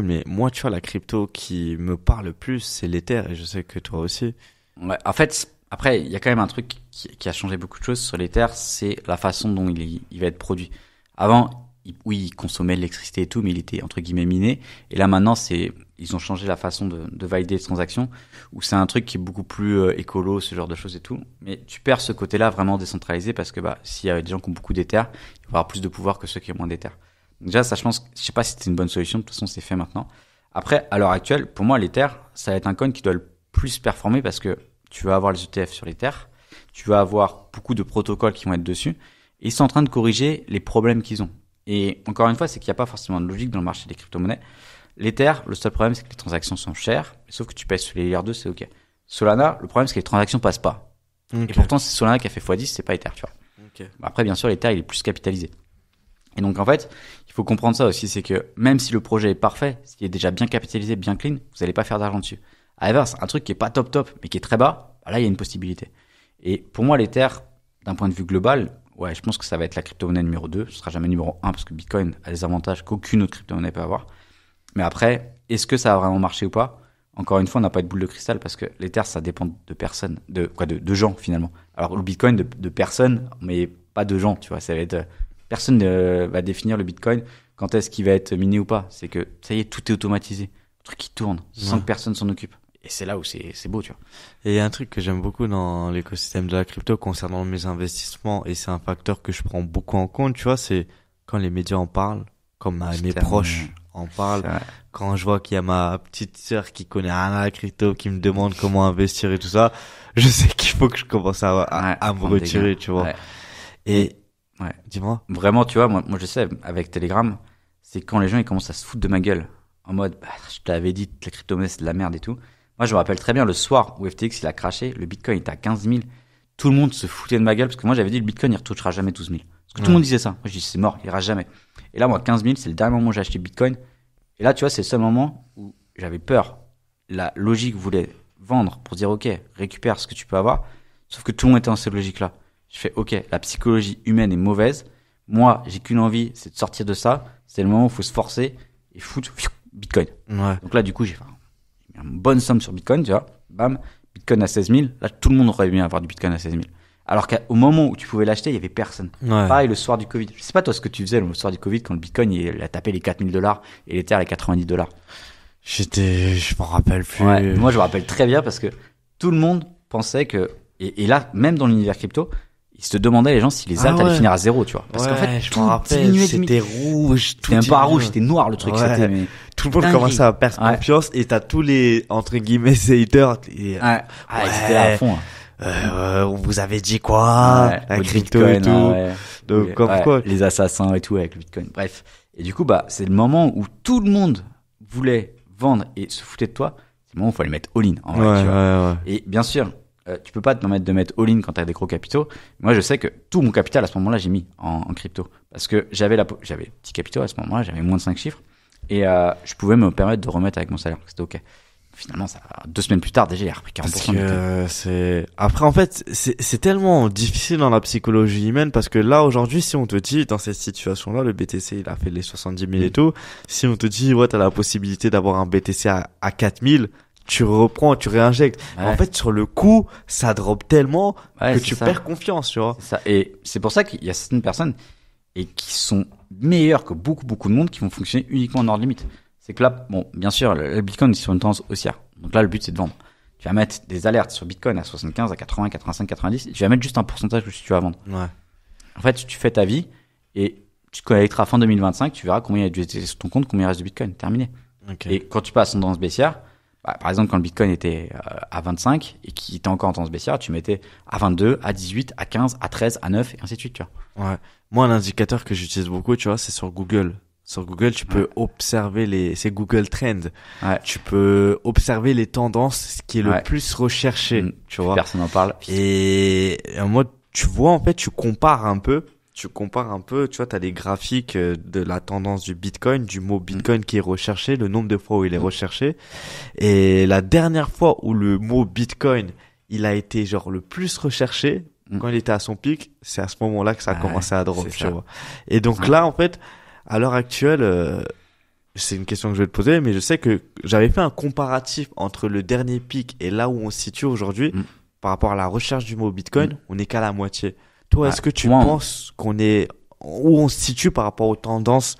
S2: mais moi, tu vois, la crypto qui me parle le plus, c'est l'Ether, et je sais que toi aussi.
S1: Ouais, en fait, après, il y a quand même un truc qui a changé beaucoup de choses sur l'Ether, c'est la façon dont il va être produit. Avant, il consommait l'électricité et tout, mais il était entre guillemets miné. Et là maintenant, ils ont changé la façon de valider les transactions, où c'est un truc qui est beaucoup plus écolo, ce genre de choses et tout. Mais tu perds ce côté-là vraiment décentralisé parce que s'il y a des gens qui ont beaucoup d'Ether, il va avoir plus de pouvoir que ceux qui ont moins d'Ether. Donc déjà, ça, je sais pas si c'est une bonne solution. De toute façon, c'est fait maintenant. Après, à l'heure actuelle, pour moi, l'Ether, ça va être un coin qui doit le plus performer parce que tu vas avoir les ETF sur l'Ether, tu vas avoir beaucoup de protocoles qui vont être dessus, et ils sont en train de corriger les problèmes qu'ils ont. Et encore une fois, c'est qu'il n'y a pas forcément de logique dans le marché des crypto-monnaies. L'Ether, le seul problème, c'est que les transactions sont chères, sauf que tu payes sur les layer 2, c'est OK. Solana, le problème, c'est que les transactions passent pas. Okay. Et pourtant, c'est Solana qui a fait x10, c'est pas Ether, tu vois.
S2: Okay.
S1: Après, bien sûr, l'Ether, il est plus capitalisé. Et donc, en fait, il faut comprendre ça aussi, c'est que même si le projet est parfait, s'il est déjà bien capitalisé, bien clean, vous n'allez pas faire d'argent dessus. À l'inverse, un truc qui est pas top, mais qui est très bas, là, il y a une possibilité. Et pour moi, l'Ether, d'un point de vue global, ouais, je pense que ça va être la crypto-monnaie numéro 2. Ce sera jamais numéro 1 parce que Bitcoin a des avantages qu'aucune autre crypto-monnaie peut avoir. Mais après, est-ce que ça va vraiment marcher ou pas? Encore une fois, on n'a pas de boule de cristal parce que l'Ether, ça dépend de personnes, de gens finalement. Alors le Bitcoin de personnes, mais pas de gens, tu vois. Ça va être personne va définir le Bitcoin quand est-ce qu'il va être miné ou pas. C'est que ça y est, tout est automatisé, le truc qui tourne sans que personne s'en occupe. Et c'est là où c'est beau, tu vois.
S2: Et il y a un truc que j'aime beaucoup dans l'écosystème de la crypto concernant mes investissements, et c'est un facteur que je prends beaucoup en compte, tu vois, c'est quand les médias en parlent, comme mes proches en parlent, quand je vois qu'il y a ma petite sœur qui connaît rien à la crypto, qui me demande comment investir et tout ça, je sais qu'il faut que je commence à me retirer, tu vois. Et dis-moi.
S1: Vraiment, tu vois, moi je sais, avec Telegram, c'est quand les gens ils commencent à se foutre de ma gueule, en mode, je t'avais dit, la crypto-monnaie c'est de la merde et tout. Moi, je me rappelle très bien le soir où FTX il a craché, le Bitcoin était à 15 000. Tout le monde se foutait de ma gueule parce que moi j'avais dit le Bitcoin il retouchera jamais 12 000. Parce que tout le monde disait ça. Moi je dis c'est mort, il ira jamais. Et là moi 15 000 c'est le dernier moment où j'ai acheté Bitcoin. Et là tu vois c'est le seul moment où j'avais peur. La logique voulait vendre pour dire ok récupère ce que tu peux avoir. Sauf que tout le monde était dans cette logique là. Je fais ok la psychologie humaine est mauvaise. Moi, j'ai qu'une envie, c'est de sortir de ça. C'est le moment où il faut se forcer et foutre Bitcoin.
S2: Ouais.
S1: Donc là, du coup, j'ai mis une bonne somme sur Bitcoin, tu vois. Bam, Bitcoin à 16 000. Là, tout le monde aurait aimé avoir du Bitcoin à 16 000. Alors qu'au moment où tu pouvais l'acheter, il y avait personne.
S2: Ouais.
S1: Pareil, le soir du Covid. Je sais pas toi ce que tu faisais le soir du Covid quand le Bitcoin il a tapé les $4 000 et l'Ether les $90.
S2: Je m'en rappelle plus.
S1: Ouais, moi je me rappelle très bien parce que tout le monde pensait que et là même dans l'univers crypto, ils se demandaient les gens si les alts allaient finir à zéro, tu vois. Parce qu'en fait,
S2: je
S1: tout
S2: m'en rappelle,
S1: diminuait,
S2: c'était rouge,
S1: c'était même pas rouge, c'était noir le truc.
S2: Ouais.
S1: C'était mais
S2: tout le monde
S1: dinguerie.
S2: commençait à perdre confiance et t'as tous les entre guillemets haters. Et,
S1: ils étaient là à fond.
S2: on vous avait dit quoi, la crypto Bitcoin, et tout. Donc comme quoi,
S1: les assassins et tout avec le Bitcoin. Bref. Et du coup c'est le moment où tout le monde voulait vendre et se foutait de toi. C'est le moment où il fallait mettre all-in. En vrai, tu vois. Et bien sûr, tu peux pas te permettre de mettre all-in quand t'as des gros capitaux. Moi, je sais que tout mon capital à ce moment-là, j'ai mis en crypto parce que j'avais petits capitaux à ce moment-là, j'avais moins de 5 chiffres et je pouvais me permettre de remettre avec mon salaire. C'était ok. Finalement, 2 semaines plus tard, déjà, il a repris 40%.
S2: Parce que c'est après en fait, c'est tellement difficile dans la psychologie humaine parce que là aujourd'hui, si on te dit dans cette situation-là, le BTC il a fait les 70 000 et tout, si on te dit ouais, t'as la possibilité d'avoir un BTC à 4 000, tu reprends, tu réinjectes. Ouais. En fait, sur le coup, ça drop tellement que tu perds confiance, tu vois.
S1: C'est ça. Et c'est pour ça qu'il y a certaines personnes et qui sont meilleures que beaucoup de monde qui vont fonctionner uniquement en ordre limite. C'est que là, bon, bien sûr, le Bitcoin est sur une tendance haussière. Donc là, le but, c'est de vendre. Tu vas mettre des alertes sur Bitcoin à 75, à 80, 85, 90. Tu vas mettre juste un pourcentage que tu vas vendre. Ouais. En fait, tu fais ta vie et tu te connecteras fin 2025. Tu verras combien il y a de USDT sur ton compte, combien il reste de Bitcoin. Terminé. Okay. Et quand tu passes en tendance baissière, par exemple, quand le Bitcoin était à 25 et qu'il était encore en tendance baissière, tu mettais à 22, à 18, à 15, à 13, à 9 et ainsi de suite, tu vois.
S2: Ouais. Moi, un indicateur que j'utilise beaucoup, tu vois, c'est sur Google. Sur Google, tu peux observer c'est Google Trends. Ouais. Tu peux observer les tendances, ce qui est le plus recherché, tu vois.
S1: Personne n'en parle.
S2: Et moi, tu vois, en fait, tu compares un peu, tu vois, t'as les graphiques de la tendance du Bitcoin, du mot Bitcoin qui est recherché, le nombre de fois où il est recherché. Et la dernière fois où le mot Bitcoin, il a été genre le plus recherché, quand il était à son pic, c'est à ce moment-là que ça a commencé à drop, tu vois. Et donc là, en fait, à l'heure actuelle, c'est une question que je vais te poser, mais je sais que j'avais fait un comparatif entre le dernier pic et là où on se situe aujourd'hui par rapport à la recherche du mot Bitcoin, on n'est qu'à la moitié. Toi, est-ce que tu penses qu'on est où on se situe par rapport aux tendances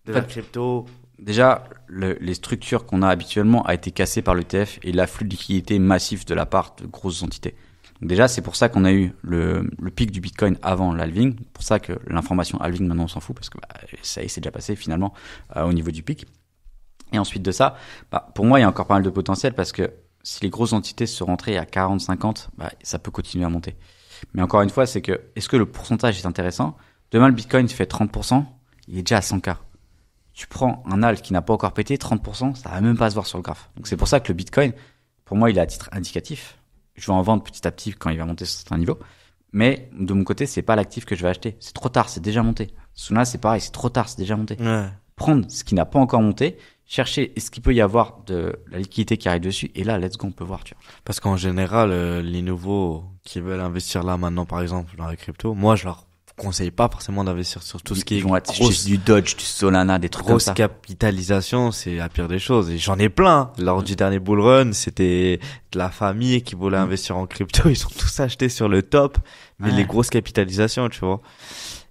S2: de la crypto?
S1: Déjà, les structures qu'on a habituellement a été cassées par l'ETF et l'afflux de liquidité massif de la part de grosses entités. Donc déjà, c'est pour ça qu'on a eu le pic du Bitcoin avant l'halving. Pour ça que l'information halving, maintenant, on s'en fout parce que ça y est, c'est déjà passé finalement au niveau du pic. Et ensuite de ça, pour moi, il y a encore pas mal de potentiel parce que si les grosses entités se rentraient à 40, 50, ça peut continuer à monter. Mais encore une fois, c'est que est-ce que le pourcentage est intéressant? Demain, le Bitcoin fait 30%, il est déjà à 100K. Tu prends un alt qui n'a pas encore pété, 30%, ça va même pas se voir sur le graphe. Donc c'est pour ça que le Bitcoin, pour moi, il est à titre indicatif. Je vais en vendre petit à petit quand il va monter sur certains niveaux. Mais de mon côté, c'est pas l'actif que je vais acheter. C'est trop tard, c'est déjà monté. Solana, c'est pareil, c'est trop tard, c'est déjà monté. Ouais. Prendre ce qui n'a pas encore monté, chercher est-ce qu'il peut y avoir de la liquidité qui arrive dessus, et là, let's go, on peut voir, tu vois.
S2: Parce qu'en général, les nouveaux qui veulent investir là maintenant, par exemple, dans les cryptos, moi, je leur conseille pas forcément d'investir sur tout ce qui est
S1: du Dodge, du Solana, des trucs comme ça.
S2: Grosse capitalisation, c'est la pire des choses. Et j'en ai plein. Lors du dernier bull run, c'était de la famille qui voulait investir en crypto. Ils ont tous acheté sur le top, mais les grosses capitalisations, tu vois.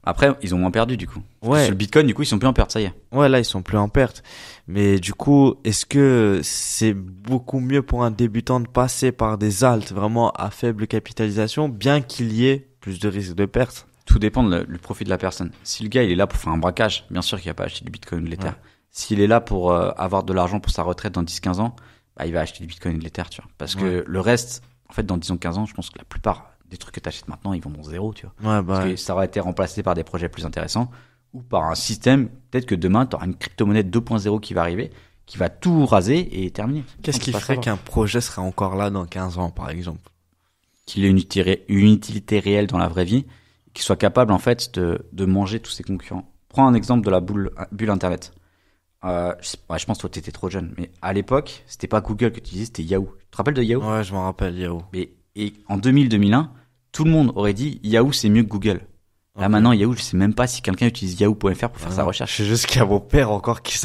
S1: Après, ils ont moins perdu, du coup. Ouais. Sur le Bitcoin, du coup, ils sont plus en perte, ça y est.
S2: Ouais, là, ils sont plus en perte. Mais du coup, est-ce que c'est beaucoup mieux pour un débutant de passer par des alts vraiment à faible capitalisation, bien qu'il y ait plus de risques de perte?
S1: Tout dépend du profit de la personne. Si le gars, il est là pour faire un braquage, bien sûr qu'il va pas acheter du Bitcoin ou de l'Ether. Ouais. S'il est là pour avoir de l'argent pour sa retraite dans 10-15 ans, il va acheter du Bitcoin et de l'Ether, tu vois. Parce que le reste, en fait, dans 10 ans, 15 ans, je pense que la plupart des trucs que tu achètes maintenant, ils vont dans zéro, tu vois. Ouais, parce que ça aurait été remplacé par des projets plus intéressants ou par un système. Peut-être que demain, tu auras une crypto-monnaie 2.0 qui va arriver, qui va tout raser et terminer.
S2: Qu'est-ce qui ferait qu'un projet serait encore là dans 15 ans, par exemple?
S1: Qu'il ait une utilité réelle dans la vraie vie, qu'il soit capable, en fait, de manger tous ses concurrents. Prends un exemple de la bulle Internet. Je pense que toi, t'étais trop jeune, mais à l'époque, c'était pas Google que tu disais, c'était Yahoo. Tu te rappelles de Yahoo?
S2: Ouais, je m'en rappelle, Yahoo.
S1: Et en 2000-2001, tout le monde aurait dit Yahoo, c'est mieux que Google. Là, maintenant, Yahoo, je sais même pas si quelqu'un utilise yahoo.fr pour faire sa recherche.
S2: Je sais juste qu'il y a mon père encore qui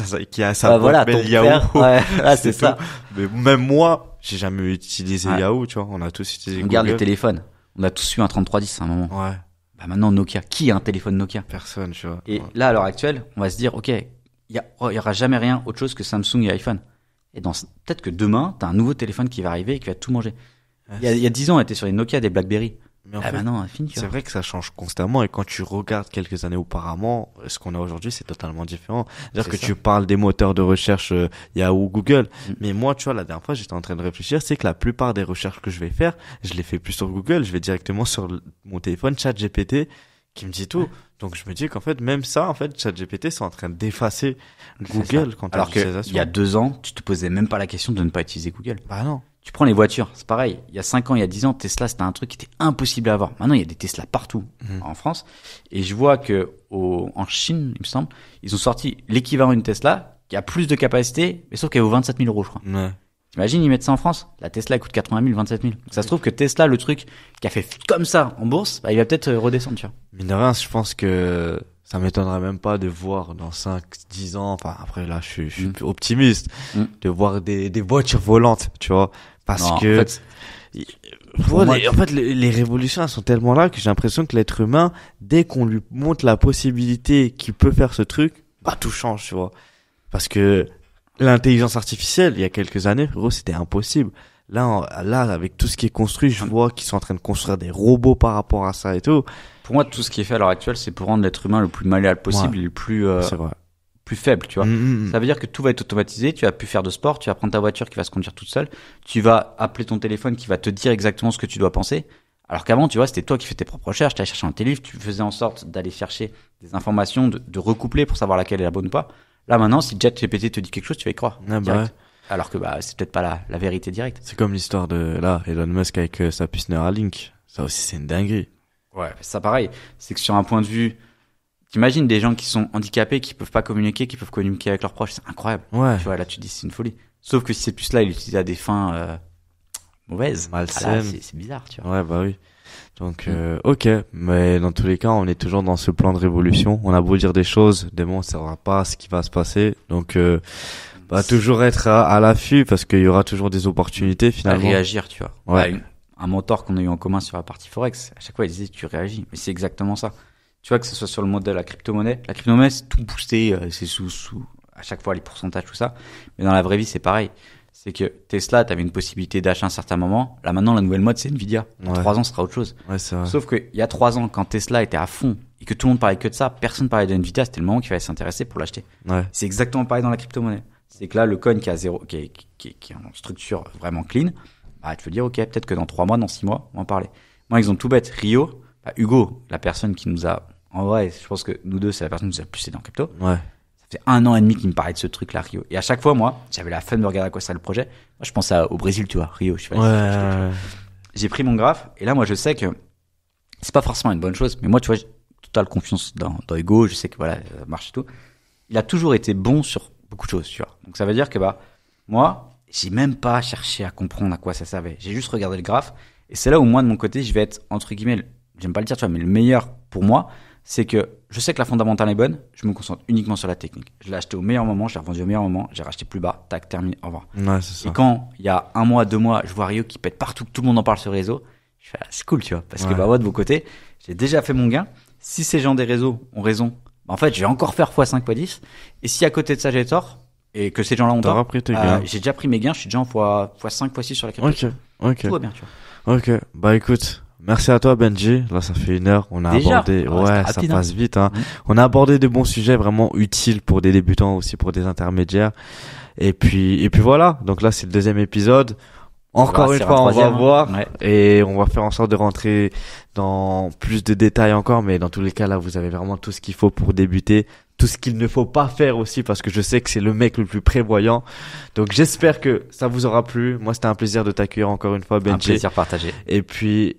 S2: a sa
S1: voilà,
S2: boîte
S1: ton
S2: mail Yahoo.
S1: père, ouais, ah, c'est ça.
S2: tout. Mais même moi, j'ai jamais utilisé Yahoo, tu vois. On a tous utilisé
S1: Regarde
S2: Google.
S1: les téléphones. On a tous eu un 3310 à un moment.
S2: Ouais.
S1: Bah, maintenant, Nokia. Qui a un téléphone Nokia?
S2: Personne, tu vois.
S1: Et là, à l'heure actuelle, on va se dire, OK, il y aura jamais rien autre chose que Samsung et iPhone. Et peut-être que demain, t'as un nouveau téléphone qui va arriver et qui va tout manger. Il y a 10 ans, on était sur les Nokia, des BlackBerry.
S2: Mais en fait,
S1: maintenant, fini,
S2: c'est vrai que ça change constamment et quand tu regardes quelques années auparavant, ce qu'on a aujourd'hui, c'est totalement différent. C'est-à-dire que tu parles des moteurs de recherche Yahoo, Google, mais moi, tu vois, la dernière fois, j'étais en train de réfléchir, c'est que la plupart des recherches que je vais faire, je les fais plus sur Google, je vais directement sur mon téléphone, ChatGPT, qui me dit tout. Donc je me dis qu'en fait, même ça, en fait, ChatGPT, c'est en train d'effacer Google quand
S1: alors que il y a 2 ans, tu te posais même pas la question de ne pas utiliser Google.
S2: Bah non.
S1: Tu prends les voitures, c'est pareil. Il y a 5 ans, il y a 10 ans, Tesla, c'était un truc qui était impossible à avoir. Maintenant, il y a des Tesla partout en France. Et je vois que en Chine, il me semble, ils ont sorti l'équivalent d'une Tesla qui a plus de capacité, mais sauf qu'elle vaut 27 000 euros, je crois.
S2: Ouais.
S1: T'imagines, ils mettent ça en France? La Tesla, elle coûte 80 000, 27 000. Donc, ça se trouve que Tesla, le truc qui a fait comme ça en bourse, bah, il va peut-être redescendre, tu vois.
S2: Mine de rien, je pense que ça m'étonnerait même pas de voir dans 5, 10 ans, enfin, après là, je suis plus optimiste, de voir des voitures volantes, tu vois. Parce que, en fait, les révolutions, elles sont tellement là que j'ai l'impression que l'être humain, dès qu'on lui montre la possibilité qu'il peut faire ce truc, bah, tout change, tu vois. Parce que l'intelligence artificielle, il y a quelques années, gros, c'était impossible. Là, avec tout ce qui est construit, je vois qu'ils sont en train de construire des robots par rapport à ça et tout.
S1: Pour moi, tout ce qui est fait à l'heure actuelle, c'est pour rendre l'être humain le plus malléable possible et le plus, plus faible, tu vois. Ça veut dire que tout va être automatisé, tu vas plus faire de sport, tu vas prendre ta voiture qui va se conduire toute seule, tu vas appeler ton téléphone qui va te dire exactement ce que tu dois penser. Alors qu'avant, tu vois, c'était toi qui fais tes propres recherches, tu allais chercher un tes livres, tu faisais en sorte d'aller chercher des informations, de recoupler pour savoir laquelle est la bonne ou pas. Là, maintenant, si ChatGPT te dit quelque chose, tu vas y croire.
S2: Bah
S1: alors que, c'est peut-être pas la vérité directe.
S2: C'est comme l'histoire de, Elon Musk avec sa puce Neuralink. Ça aussi, c'est une dinguerie.
S1: Ouais, ça pareil. C'est que sur un point de vue, t'imagines des gens qui sont handicapés, qui peuvent pas communiquer, qui peuvent communiquer avec leurs proches, c'est incroyable.
S2: Ouais.
S1: Tu vois, là, tu te dis, c'est une folie. Sauf que si ces puces-là, ils l'utilisent à des fins, mauvaises.
S2: Malsaines.
S1: C'est bizarre, tu vois.
S2: Ouais, bah oui. Donc, ok. Mais dans tous les cas, on est toujours dans ce plan de révolution. On a beau dire des choses, des mots, on ne saura pas ce qui va se passer. Donc, toujours être à l'affût parce qu'il y aura toujours des opportunités finalement.
S1: Réagir, tu vois.
S2: Ouais.
S1: Un mentor qu'on a eu en commun sur la partie Forex, à chaque fois il disait tu réagis. Mais c'est exactement ça. Tu vois, que ce soit sur le modèle de la crypto-monnaie. La crypto-monnaie, c'est tout boosté, c'est sous, à chaque fois les pourcentages, tout ça. Mais dans la vraie vie, c'est pareil. C'est que Tesla, t'avais une possibilité d'achat à un certain moment. Là, maintenant, la nouvelle mode, c'est Nvidia. Dans 3 ans, ce sera autre chose.
S2: Ouais, c'est vrai.
S1: Sauf qu'il y a 3 ans, quand Tesla était à fond et que tout le monde parlait que de ça, personne parlait de Nvidia, c'était le moment qu'il fallait s'intéresser pour l'acheter.
S2: Ouais.
S1: C'est exactement pareil dans la crypto-monnaie. C'est que là, le coin qui est en structure vraiment clean, bah, tu peux dire, ok, peut-être que dans 3 mois, dans 6 mois, on va en parler. Moi, exemple tout bête, Rio, Hugo, la personne qui nous a, en vrai, je pense que nous deux, c'est la personne qui nous a plus aidé en crypto.
S2: Ouais.
S1: Ça fait 1 an et demi qu'il me parlait de ce truc-là, Rio. Et à chaque fois, moi, j'avais la flemme de regarder à quoi ça le projet. Moi, je pensais au Brésil, tu vois, Rio, je sais pas. J'ai pris mon graphe, et là, moi, je sais que c'est pas forcément une bonne chose, mais moi, tu vois, j'ai totale confiance dans Hugo, je sais que voilà, ça marche et tout. Il a toujours été bon sur beaucoup de choses, tu vois. Donc ça veut dire que moi, j'ai même pas cherché à comprendre à quoi ça servait. J'ai juste regardé le graphe, et c'est là où moi, de mon côté, je vais être, entre guillemets, j'aime pas le dire, tu vois, mais le meilleur pour moi, c'est que je sais que la fondamentale est bonne, je me concentre uniquement sur la technique. Je l'ai acheté au meilleur moment, je l'ai revendu au meilleur moment, j'ai racheté plus bas, tac, terminé, au revoir.
S2: Ouais, c'est ça.
S1: Et quand il y a 1 mois, 2 mois, je vois Rio qui pète partout, que tout le monde en parle sur les réseaux, je fais, c'est cool, tu vois, parce que moi, de mon côté, j'ai déjà fait mon gain. Si ces gens des réseaux ont raison, en fait, je vais encore faire x5, x10. Et si à côté de ça, j'ai tort, et que ces gens-là ont tort, j'ai déjà pris mes gains, je suis déjà en x5, x6 sur la crypto.
S2: Ok.
S1: Tout va bien, tu vois.
S2: Ok. Bah, écoute. Merci à toi, Benji. Là, ça fait 1 heure. On a abordé, ça passe vite, hein. On a abordé de bons sujets vraiment utiles pour des débutants, aussi pour des intermédiaires. Et puis voilà. Donc là, c'est le 2e épisode. Encore une fois, on va voir et on va faire en sorte de rentrer dans plus de détails encore, mais dans tous les cas, là, vous avez vraiment tout ce qu'il faut pour débuter, tout ce qu'il ne faut pas faire aussi, parce que je sais que c'est le mec le plus prévoyant. Donc, j'espère que ça vous aura plu. Moi, c'était un plaisir de t'accueillir encore une fois, Benji.
S1: Un plaisir partagé.
S2: Et puis,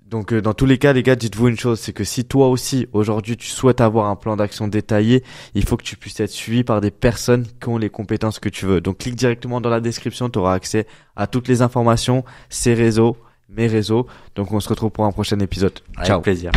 S2: donc, dans tous les cas, les gars, dites-vous une chose, c'est que si toi aussi, aujourd'hui, tu souhaites avoir un plan d'action détaillé, il faut que tu puisses être suivi par des personnes qui ont les compétences que tu veux. Donc, clique directement dans la description, tu auras accès à toutes les informations, ces réseaux, mes réseaux. Donc, on se retrouve pour un prochain épisode.
S1: Avec
S2: Ciao.
S1: plaisir.